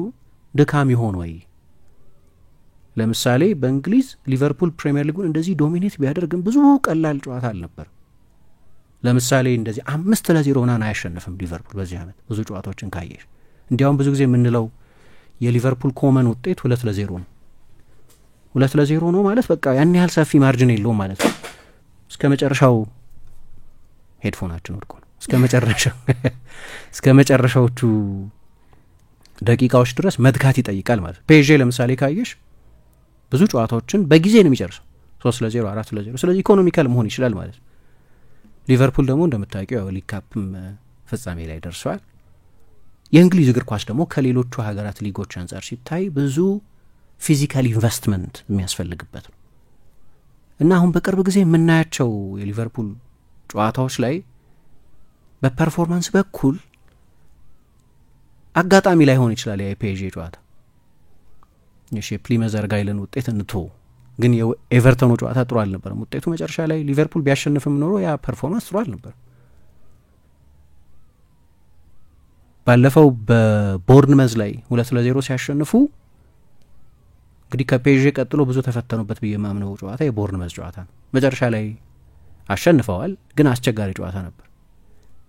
ድካም ይሆን ወይ? ለምሳሌ በእንግሊዝ ሊቨርፑል ፕሪሚየር ሊጉን እንደዚህ ዶሚኔት ቢያደርግም ብዙ ቀላል ጨዋታ አልነበር። ለምሳሌ እንደዚህ 5-0 ምናምን አያሸንፍም ሊቨርፑል በዚህ ዓመት ብዙ ጨዋታዎችን ካየሽ። እንዲያውም ብዙ ጊዜ የምንለው የሊቨርፑል ኮመን ውጤት 2-0 ነው። 2-0 ነው ማለት በቃ ያን ያህል ሰፊ ማርጅን የለውም ማለት ነው። እስከ መጨረሻው ሄድፎናችን ወድቆ ነው እስከ መጨረሻዎቹ ደቂቃዎች ድረስ መትካት ይጠይቃል ማለት ነው። ፒኤስጂ ለምሳሌ ካየሽ ብዙ ጨዋታዎችን በጊዜ ነው የሚጨርሰው 3-0 4-0። ስለዚህ ኢኮኖሚካል መሆን ይችላል ማለት ነው። ሊቨርፑል ደግሞ እንደምታውቂው ያው ሊግ ካፕም ፍጻሜ ላይ ደርሷል። የእንግሊዝ እግር ኳስ ደግሞ ከሌሎቹ ሀገራት ሊጎች አንጻር ሲታይ ብዙ ፊዚካል ኢንቨስትመንት የሚያስፈልግበት ነው እና አሁን በቅርብ ጊዜ የምናያቸው የሊቨርፑል ጨዋታዎች ላይ በፐርፎርማንስ በኩል አጋጣሚ ላይ ሆን ይችላል የፒኤስጂ ጨዋታ። እሺ ፕሊመዝ አርጋይልን ውጤት እንቶ ግን የኤቨርተኑ ጨዋታ ጥሩ አልነበረም ውጤቱ። መጨረሻ ላይ ሊቨርፑል ቢያሸንፍም ኖሮ ያ ፐርፎርማንስ ጥሩ አልነበረም። ባለፈው በቦርንመዝ ላይ 2-0 ሲያሸንፉ እንግዲህ ከፒኤስጂ ቀጥሎ ብዙ ተፈተኑበት ብዬ የማምነው ጨዋታ የቦርንመዝ ጨዋታ ነው። መጨረሻ ላይ አሸንፈዋል፣ ግን አስቸጋሪ ጨዋታ ነበር።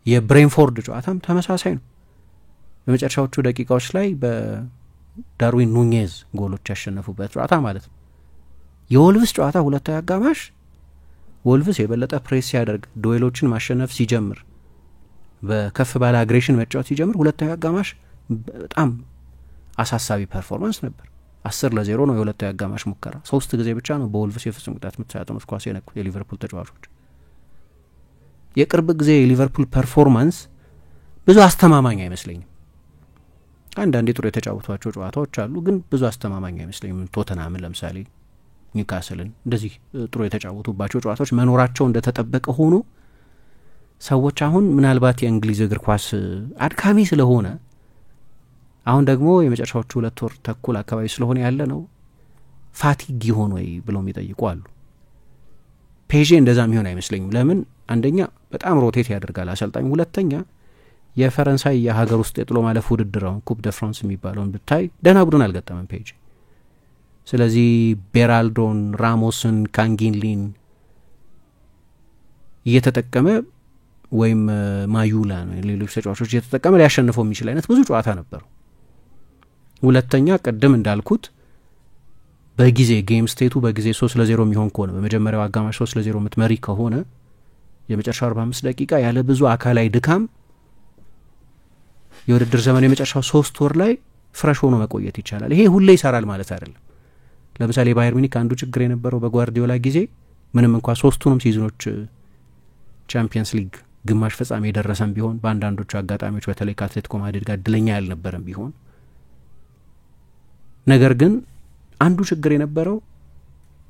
የብሬንፎርድ ጨዋታም ተመሳሳይ ነው። በመጨረሻዎቹ ደቂቃዎች ላይ በዳርዊን ኑኔዝ ጎሎች ያሸነፉበት ጨዋታ ማለት ነው። የወልቭስ ጨዋታ ሁለተኛው አጋማሽ ወልቭስ የበለጠ ፕሬስ ሲያደርግ ዱዌሎችን ማሸነፍ ሲጀምር በከፍ ባለ አግሬሽን መጫወት ሲጀምር ሁለተኛው አጋማሽ በጣም አሳሳቢ ፐርፎርማንስ ነበር። 10-0 ነው የሁለተኛው አጋማሽ ሙከራ። 3 ጊዜ ብቻ ነው በወልቭስ የፍጹም ቅጣት ምት ሳጥን ውስጥ ኳስ የነኩት የሊቨርፑል ተጫዋቾች። የቅርብ ጊዜ የሊቨርፑል ፐርፎርማንስ ብዙ አስተማማኝ አይመስለኝም። አንዳንዴ ጥሩ የተጫወቷቸው ጨዋታዎች አሉ፣ ግን ብዙ አስተማማኝ አይመስለኝም። ቶተንሃምን ለምሳሌ ኒውካስልን እንደዚህ ጥሩ የተጫወቱባቸው ጨዋታዎች መኖራቸው እንደተጠበቀ ሆኖ ሰዎች አሁን ምናልባት የእንግሊዝ እግር ኳስ አድካሚ ስለሆነ አሁን ደግሞ የመጨረሻዎቹ 2 ወር ተኩል አካባቢ ስለሆነ ያለ ነው ፋቲግ ይሆን ወይ ብለው የሚጠይቁ አሉ። ፒኤስጂ እንደዛ የሚሆን አይመስለኝም። ለምን? አንደኛ በጣም ሮቴት ያደርጋል አሰልጣኝ፣ ሁለተኛ የፈረንሳይ የሀገር ውስጥ የጥሎ ማለፍ ውድድራውን ኩፕ ደ ፍራንስ የሚባለውን ብታይ ደህና ቡድን አልገጠመም ፒኤስጂ። ስለዚህ ቤራልዶን፣ ራሞስን፣ ካንጊንሊን እየተጠቀመ ወይም ማዩላ ነው ሌሎች ተጫዋቾች እየተጠቀመ ሊያሸንፈው የሚችል አይነት ብዙ ጨዋታ ነበሩ። ሁለተኛ ቅድም እንዳልኩት በጊዜ ጌም ስቴቱ በጊዜ 3-0 የሚሆን ከሆነ በመጀመሪያው አጋማሽ 3-0 የምትመሪ ከሆነ የመጨረሻው 45 ደቂቃ ያለ ብዙ አካላዊ ድካም የውድድር ዘመን የመጨረሻው 3 ወር ላይ ፍረሽ ሆኖ መቆየት ይቻላል። ይሄ ሁሌ ይሰራል ማለት አይደለም። ለምሳሌ ባየር ሚኒክ አንዱ ችግር የነበረው በጓርዲዮላ ጊዜ ምንም እንኳ 3ቱንም ሲዝኖች ቻምፒየንስ ሊግ ግማሽ ፍጻሜ የደረሰም ቢሆን በአንዳንዶቹ አጋጣሚዎች በተለይ ከአትሌቲኮ ማድሪድ ጋር እድለኛ ያልነበረም ቢሆን ነገር ግን አንዱ ችግር የነበረው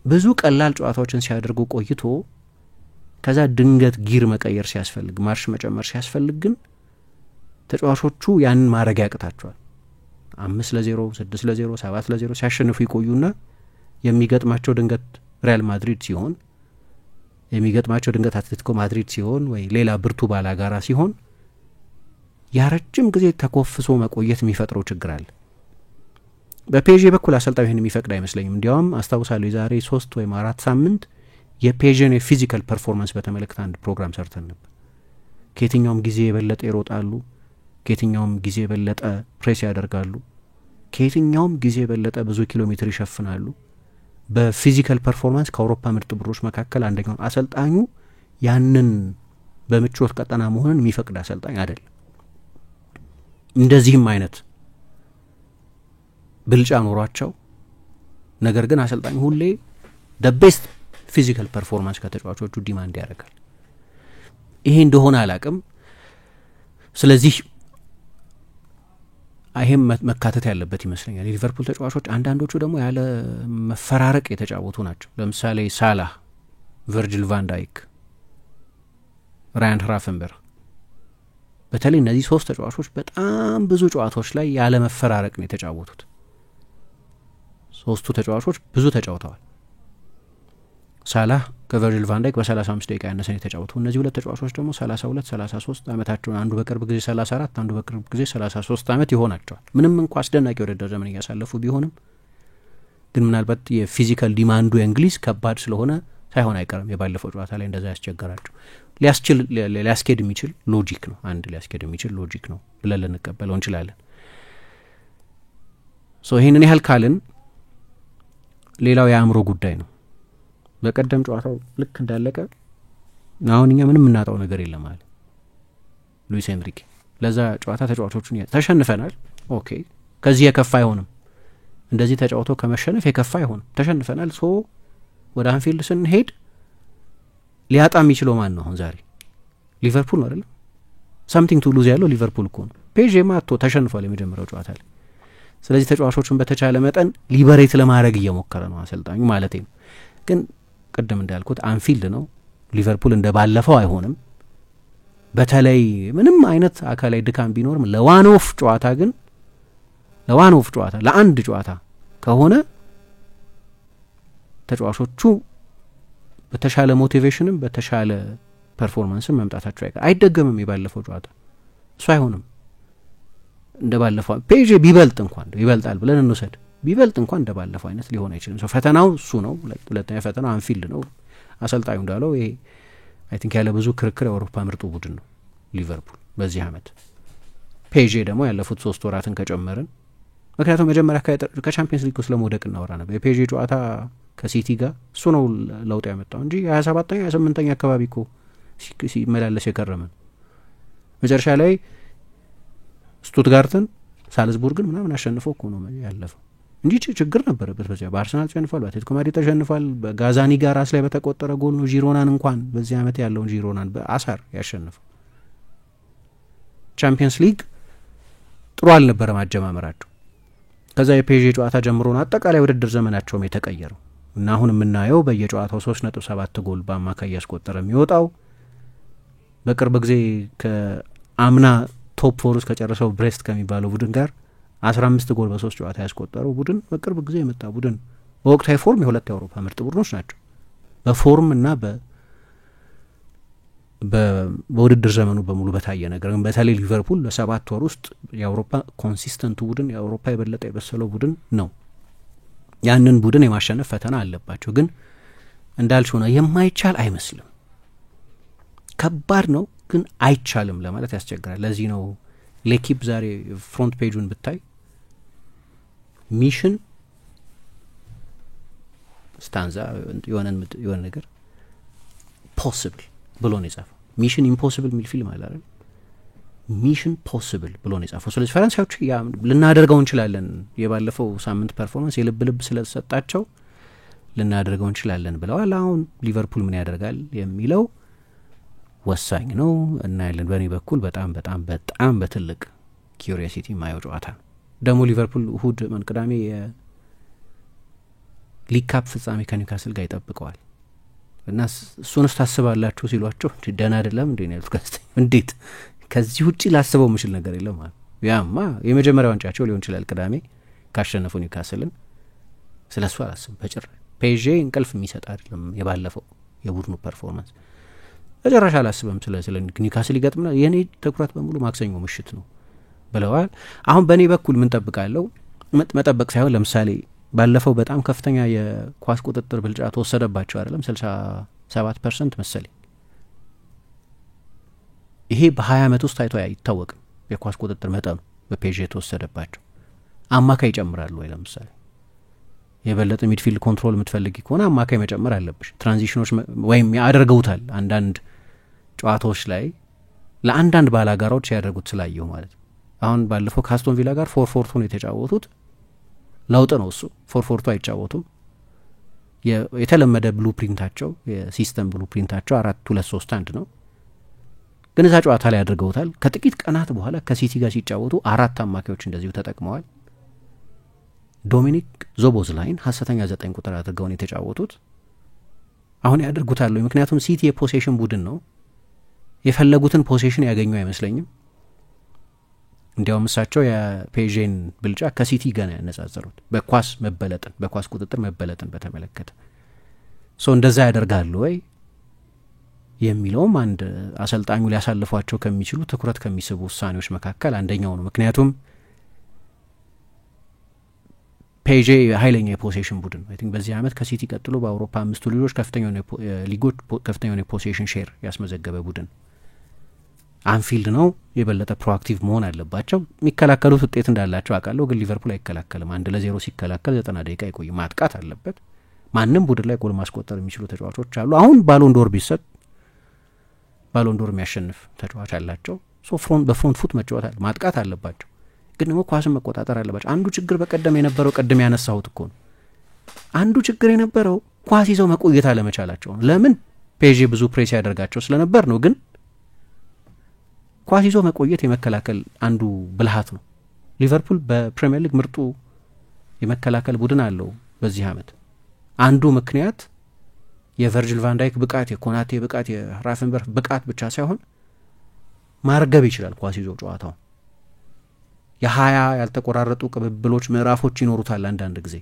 ብዙ ቀላል ጨዋታዎችን ሲያደርጉ ቆይቶ ከዛ ድንገት ጊር መቀየር ሲያስፈልግ ማርሽ መጨመር ሲያስፈልግ ግን ተጫዋቾቹ ያንን ማድረግ ያቅታቸዋል። 5-0 6-0 7-0 ሲያሸንፉ ይቆዩና የሚገጥማቸው ድንገት ሪያል ማድሪድ ሲሆን የሚገጥማቸው ድንገት አትሌቲኮ ማድሪድ ሲሆን ወይ ሌላ ብርቱ ባላጋራ ሲሆን ያረጅም ጊዜ ተኮፍሶ መቆየት የሚፈጥረው ችግር አለ። በፔዤ በኩል አሰልጣኙ ይህን የሚፈቅድ አይመስለኝም። እንዲያውም አስታውሳለሁ የዛሬ 3 ወይም 4 ሳምንት የፔዤን የፊዚካል ፐርፎርማንስ በተመለከተ አንድ ፕሮግራም ሰርተን ነበር። ከየትኛውም ጊዜ የበለጠ ይሮጣሉ፣ ከየትኛውም ጊዜ የበለጠ ፕሬስ ያደርጋሉ፣ ከየትኛውም ጊዜ የበለጠ ብዙ ኪሎ ሜትር ይሸፍናሉ። በፊዚካል ፐርፎርማንስ ከአውሮፓ ምርጥ ቡድኖች መካከል አንደኛው። አሰልጣኙ ያንን በምቾት ቀጠና መሆንን የሚፈቅድ አሰልጣኝ አይደለም። እንደዚህም አይነት ብልጫ ኖሯቸው ነገር ግን አሰልጣኙ ሁሌ the best ፊዚካል ፐርፎርማንስ ከተጫዋቾቹ ዲማንድ ያደርጋል። ይሄ እንደሆነ አላቅም። ስለዚህ ይሄም መካተት ያለበት ይመስለኛል። የሊቨርፑል ተጫዋቾች አንዳንዶቹ ደግሞ ያለ መፈራረቅ የተጫወቱ ናቸው። ለምሳሌ ሳላህ፣ ቨርጅል ቫን ዳይክ፣ ራያን ራፈንበርግ በተለይ እነዚህ 3 ተጫዋቾች በጣም ብዙ ጨዋታዎች ላይ ያለ መፈራረቅ ነው የተጫወቱት። 3ቱ ተጫዋቾች ብዙ ተጫውተዋል። ሳላህ ከቨርጅል ቫን ዳይክ በ35 ደቂቃ ያነሰ ነው የተጫወተው። እነዚህ 2 ተጫዋቾች ደግሞ 32 33 ዓመታቸው፣ አንዱ በቅርብ ጊዜ 34 አንዱ በቅርብ ጊዜ 33 ዓመት ይሆናቸዋል። ምንም እንኳ አስደናቂ ውድድር ዘመን እያሳለፉ ቢሆንም ግን ምናልባት የፊዚካል ዲማንዱ የእንግሊዝ ከባድ ስለሆነ ሳይሆን አይቀርም የባለፈው ጨዋታ ላይ እንደዛ ያስቸገራቸው። ሊያስኬድ የሚችል ሎጂክ ነው። አንድ ሊያስኬድ የሚችል ሎጂክ ነው ብለን ልንቀበለው እንችላለን። ይህንን ያህል ካልን ሌላው የአእምሮ ጉዳይ ነው። በቀደም ጨዋታው ልክ እንዳለቀ አሁን እኛ ምንም የምናጣው ነገር የለም አለ ሉዊስ ኤንሪኬ። ለዛ ጨዋታ ተጫዋቾቹን ተሸንፈናል፣ ኦኬ ከዚህ የከፋ አይሆንም፣ እንደዚህ ተጫውቶ ከመሸነፍ የከፋ አይሆንም፣ ተሸንፈናል። ወደ አንፊልድ ስንሄድ ሊያጣ የሚችለው ማን ነው? አሁን ዛሬ ሊቨርፑል ነው አይደለም? ሳምቲንግ ቱ ሉዝ ያለው ሊቨርፑል እኮ ነው። ፔዤማ አጥቶ ተሸንፏል የመጀመሪያው ጨዋታ ላይ። ስለዚህ ተጫዋቾቹን በተቻለ መጠን ሊበሬት ለማድረግ እየሞከረ ነው አሰልጣኙ ማለቴ ነው። ግን ቅድም እንዳልኩት አንፊልድ ነው፣ ሊቨርፑል እንደ ባለፈው አይሆንም። በተለይ ምንም አይነት አካላዊ ድካም ቢኖርም ለዋን ኦፍ ጨዋታ ግን ለአንድ ጨዋታ ከሆነ ተጫዋቾቹ በተሻለ ሞቲቬሽንም በተሻለ ፐርፎርማንስም መምጣታቸው አይደገምም። የባለፈው ጨዋታ እሱ አይሆንም እንደ ባለፈው። ፔዤ ቢበልጥ እንኳን ይበልጣል ብለን እንውሰድ፣ ቢበልጥ እንኳን እንደ ባለፈው አይነት ሊሆን አይችልም። ፈተናው እሱ ነው። ሁለተኛ ፈተናው አንፊልድ ነው። አሰልጣኙ እንዳለው ይሄ አይ ቲንክ ያለ ብዙ ክርክር የአውሮፓ ምርጡ ቡድን ነው ሊቨርፑል በዚህ አመት። ፔዤ ደግሞ ያለፉት 3 ወራትን ከጨመርን፣ ምክንያቱም መጀመሪያ ከቻምፒየንስ ሊግ ውስጥ ለመውደቅ እናወራ ነበር። የፔዤ ጨዋታ ከሲቲ ጋር እሱ ነው ለውጥ ያመጣው እንጂ 27ኛ 28ኛ አካባቢ እኮ ሲመላለስ የከረመ ነው። መጨረሻ ላይ ስቱትጋርትን፣ ሳልዝቡርግን ምናምን አሸንፎ እኮ ነው ያለፈው እንጂ ችግር ነበረበት። በዚያ በአርሰናል ተሸንፏል፣ በአትሌቲኮ ማድሪድ ተሸንፏል። በጋዛኒ ጋር ራስ ላይ በተቆጠረ ጎል ነው ጂሮናን እንኳን በዚህ አመት ያለውን ጂሮናን በአሳር ያሸንፈው። ቻምፒየንስ ሊግ ጥሩ አልነበረም አጀማመራቸው። ከዛ የፔዤ ጨዋታ ጀምሮ ነው አጠቃላይ ውድድር ዘመናቸውም የተቀየረው እና አሁን የምናየው በየጨዋታው 3.7 ጎል በአማካይ ያስቆጠረ የሚወጣው በቅርብ ጊዜ ከአምና ቶፕ 4 ውስጥ ከጨረሰው ብሬስት ከሚባለው ቡድን ጋር 15 ጎል በ3 ጨዋታ ያስቆጠረው ቡድን በቅርብ ጊዜ የመጣ ቡድን። በወቅታዊ ፎርም የሁለት የአውሮፓ ምርጥ ቡድኖች ናቸው በፎርም እና በውድድር ዘመኑ በሙሉ በታየ ነገር። ግን በተለይ ሊቨርፑል ለ7 ወር ውስጥ የአውሮፓ ኮንሲስተንቱ ቡድን፣ የአውሮፓ የበለጠ የበሰለው ቡድን ነው። ያንን ቡድን የማሸነፍ ፈተና አለባቸው። ግን እንዳልሽው ነው የማይቻል አይመስልም። ከባድ ነው ግን አይቻልም ለማለት ያስቸግራል። ለዚህ ነው ሌኪፕ ዛሬ ፍሮንት ፔጁን ብታይ ሚሽን ስታንዛ የሆነ ነገር ፖሲብል ብሎ ነው የጻፈው። ሚሽን ኢምፖሲብል የሚል ፊልም አለ አይደል? ሚሽን ፖሲብል ብሎ ነው የጻፈው። ስለዚህ ፈረንሳዮች ልናደርገው እንችላለን፣ የባለፈው ሳምንት ፐርፎርማንስ የልብ ልብ ስለተሰጣቸው ልናደርገው እንችላለን ብለዋል። አሁን ሊቨርፑል ምን ያደርጋል የሚለው ወሳኝ ነው እናያለን። በእኔ በኩል በጣም በጣም በጣም በትልቅ ኪዩሪዮሲቲ ማየው ጨዋታ ነው። ደግሞ ሊቨርፑል እሁድ ቅዳሜ የሊግ ካፕ ፍጻሜ ከኒውካስል ጋር ይጠብቀዋል እና እሱንስ ታስባላችሁ ሲሏቸው ደህና አይደለም እንዴ ነው ያሉት ጋዜጠኛ። እንዴት ከዚህ ውጪ ላስበው የምችል ነገር የለም ማለት ያማ የመጀመሪያ ዋንጫቸው ሊሆን ይችላል ቅዳሜ ካሸነፉ ኒውካስልን። ስለሱ አላስብም በጭራሽ። ፔዤ እንቅልፍ የሚሰጥ አይደለም የባለፈው የቡድኑ ፐርፎርማንስ በጭራሽ አላስብም። ስለ ኒውካስል ይገጥምና የኔ ትኩረት በሙሉ ማክሰኞ ምሽት ነው ብለዋል። አሁን በእኔ በኩል ምን ጠብቃለሁ? መጠበቅ ሳይሆን ለምሳሌ ባለፈው በጣም ከፍተኛ የኳስ ቁጥጥር ብልጫ ተወሰደባቸው አይደለም 67% መሰለኝ። ይሄ በ20 ዓመት ውስጥ ታይቶ አይታወቅም። የኳስ ቁጥጥር መጠኑ በፔዥ የተወሰደባቸው አማካይ ይጨምራሉ ወይ? ለምሳሌ የበለጠ ሚድፊልድ ኮንትሮል የምትፈልጊ ከሆነ አማካይ መጨመር አለብሽ። ትራንዚሽኖች ወይም ያደርገውታል አንዳንድ ጨዋታዎች ላይ ለአንዳንድ ባላጋራዎች ያደርጉት ስላየሁ ማለት ነው። አሁን ባለፈው ካስቶን ቪላ ጋር 4-4-2 ነው የተጫወቱት። ለውጥ ነው እሱ። 4-4-2 አይጫወቱም። የተለመደ ብሉፕሪንታቸው የሲስተም ብሉፕሪንታቸው 4-2-3-1 ነው። ግን እዛ ጨዋታ ላይ ያደርገውታል። ከጥቂት ቀናት በኋላ ከሲቲ ጋር ሲጫወቱ 4 አማካዮች እንደዚሁ ተጠቅመዋል። ዶሚኒክ ዞቦዝላይን ሀሰተኛ 9 ቁጥር አድርገው ነው የተጫወቱት። አሁን ያደርጉታል ምክንያቱም ሲቲ የፖሴሽን ቡድን ነው። የፈለጉትን ፖሴሽን ያገኙ አይመስለኝም። እንዲያውም እሳቸው የፔዥን ብልጫ ከሲቲ ጋር ያነጻጸሩት በኳስ መበለጥን በኳስ ቁጥጥር መበለጥን በተመለከተ እንደዛ ያደርጋሉ ወይ የሚለውም አንድ አሰልጣኙ ሊያሳልፏቸው ከሚችሉ ትኩረት ከሚስቡ ውሳኔዎች መካከል አንደኛው ነው። ምክንያቱም ፔዤ ኃይለኛ የፖሴሽን ቡድን ነው። አይ ቲንክ በዚህ ዓመት ከሲቲ ቀጥሎ በአውሮፓ 5 ሊጎች ከፍተኛውን የፖሴሽን ሼር ያስመዘገበ ቡድን። አንፊልድ ነው። የበለጠ ፕሮአክቲቭ መሆን አለባቸው። የሚከላከሉት ውጤት እንዳላቸው አውቃለሁ፣ ግን ሊቨርፑል አይከላከልም። 1-0 ሲከላከል 90 ደቂቃ ይቆይ ማጥቃት አለበት። ማንም ቡድን ላይ ጎል ማስቆጠር የሚችሉ ተጫዋቾች አሉ። አሁን ባሎንዶር ቢሰጥ ባሎንዶር የሚያሸንፍ ተጫዋች አላቸው። በፍሮንት ፉት መጫወት ማጥቃት አለባቸው፣ ግን ደግሞ ኳስን መቆጣጠር አለባቸው። አንዱ ችግር በቀደም የነበረው ቅድም ያነሳሁት እኮ ነው። አንዱ ችግር የነበረው ኳስ ይዘው መቆየት አለመቻላቸው ነው። ለምን ፔዤ ብዙ ፕሬስ ያደርጋቸው ስለነበር ነው። ግን ኳስ ይዞ መቆየት የመከላከል አንዱ ብልሃት ነው። ሊቨርፑል በፕሪሚየር ሊግ ምርጡ የመከላከል ቡድን አለው በዚህ ዓመት። አንዱ ምክንያት የቨርጅል ቫንዳይክ ብቃት፣ የኮናቴ ብቃት፣ የራፈንበርግ ብቃት ብቻ ሳይሆን ማርገብ ይችላል ኳስ ይዞ ጨዋታው። የ20 ያልተቆራረጡ ቅብብሎች ምዕራፎች ይኖሩታል አንዳንድ ጊዜ።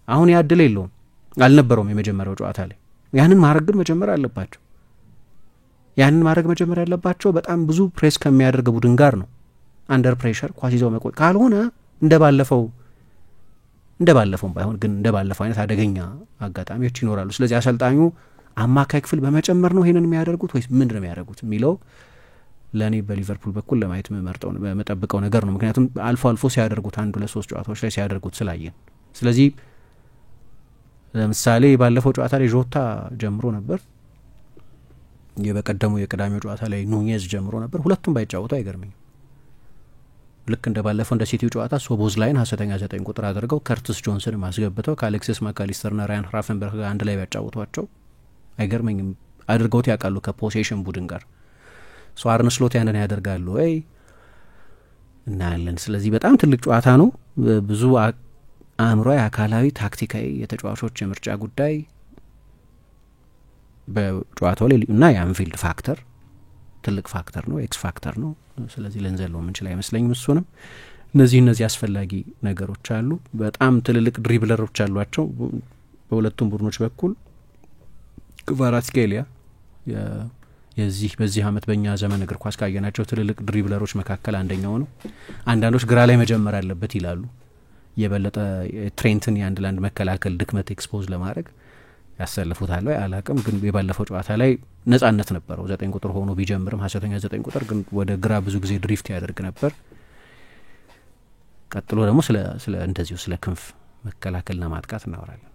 አሁን ያድል የለውም አልነበረውም የመጀመሪያው ጨዋታ ላይ። ያንን ማድረግ ግን መጀመር አለባቸው። ያንን ማድረግ መጀመር ያለባቸው በጣም ብዙ ፕሬስ ከሚያደርግ ቡድን ጋር ነው። አንደር ፕሬሸር ኳስ ይዘው መቆየት ካልሆነ እንደባለፈው ባይሆን ግን እንደባለፈው አይነት አደገኛ አጋጣሚዎች ይኖራሉ። ስለዚህ አሰልጣኙ አማካይ ክፍል በመጨመር ነው ይሄንን የሚያደርጉት ወይስ ምንድን ነው የሚያደርጉት የሚለው ለእኔ በሊቨርፑል በኩል ለማየት መጠብቀው ነገር ነው። ምክንያቱም አልፎ አልፎ ሲያደርጉት 1-2-3 ጨዋታዎች ላይ ሲያደርጉት ስላየን። ስለዚህ ለምሳሌ ባለፈው ጨዋታ ላይ ጆታ ጀምሮ ነበር፣ በቀደሙ የቅዳሜው ጨዋታ ላይ ኑኔዝ ጀምሮ ነበር። ሁለቱም ባይጫወቱ አይገርመኝም። ልክ እንደ ባለፈው እንደ ሲቲው ጨዋታ ሶቦዝላይን ሀሰተኛ 9 ቁጥር አድርገው ከርትስ ጆንስን ማስገብተው ከአሌክሲስ ማካሊስተርና ራያን ራፈንበርግ ጋር አንድ ላይ ቢያጫውቷቸው አይገርመኝም። አድርገውት ያውቃሉ ከፖሴሽን ቡድን ጋር። አርነ ስሎት ያንን ያደርጋሉ ወይ እናያለን። ስለዚህ በጣም ትልቅ ጨዋታ ነው። ብዙ አእምሯዊ፣ አካላዊ፣ ታክቲካዊ የተጫዋቾች የምርጫ ጉዳይ በጨዋታው ላይ እና የአንፊልድ ፋክተር ትልቅ ፋክተር ነው፣ ኤክስ ፋክተር ነው። ስለዚህ ልንዘለው የምንችል አይመስለኝም። እሱንም እነዚህ አስፈላጊ ነገሮች አሉ። በጣም ትልልቅ ድሪብለሮች አሏቸው በሁለቱም ቡድኖች በኩል። ክቫራትስኬሊያ በዚህ ዓመት በእኛ ዘመን እግር ኳስ ካየናቸው ትልልቅ ድሪብለሮች መካከል አንደኛው ነው። አንዳንዶች ግራ ላይ መጀመር አለበት ይላሉ። የበለጠ ትሬንትን የአንድ ለአንድ መከላከል ድክመት ኤክስፖዝ ለማድረግ ያሰልፉታል ወይ አላቅም። ግን የባለፈው ጨዋታ ላይ ነጻነት ነበረው። 9 ቁጥር ሆኖ ቢጀምርም ሀሰተኛ 9 ቁጥር ግን ወደ ግራ ብዙ ጊዜ ድሪፍት ያደርግ ነበር። ቀጥሎ ደግሞ ስለ እንደዚሁ ስለ ክንፍ መከላከልና ማጥቃት እናወራለን።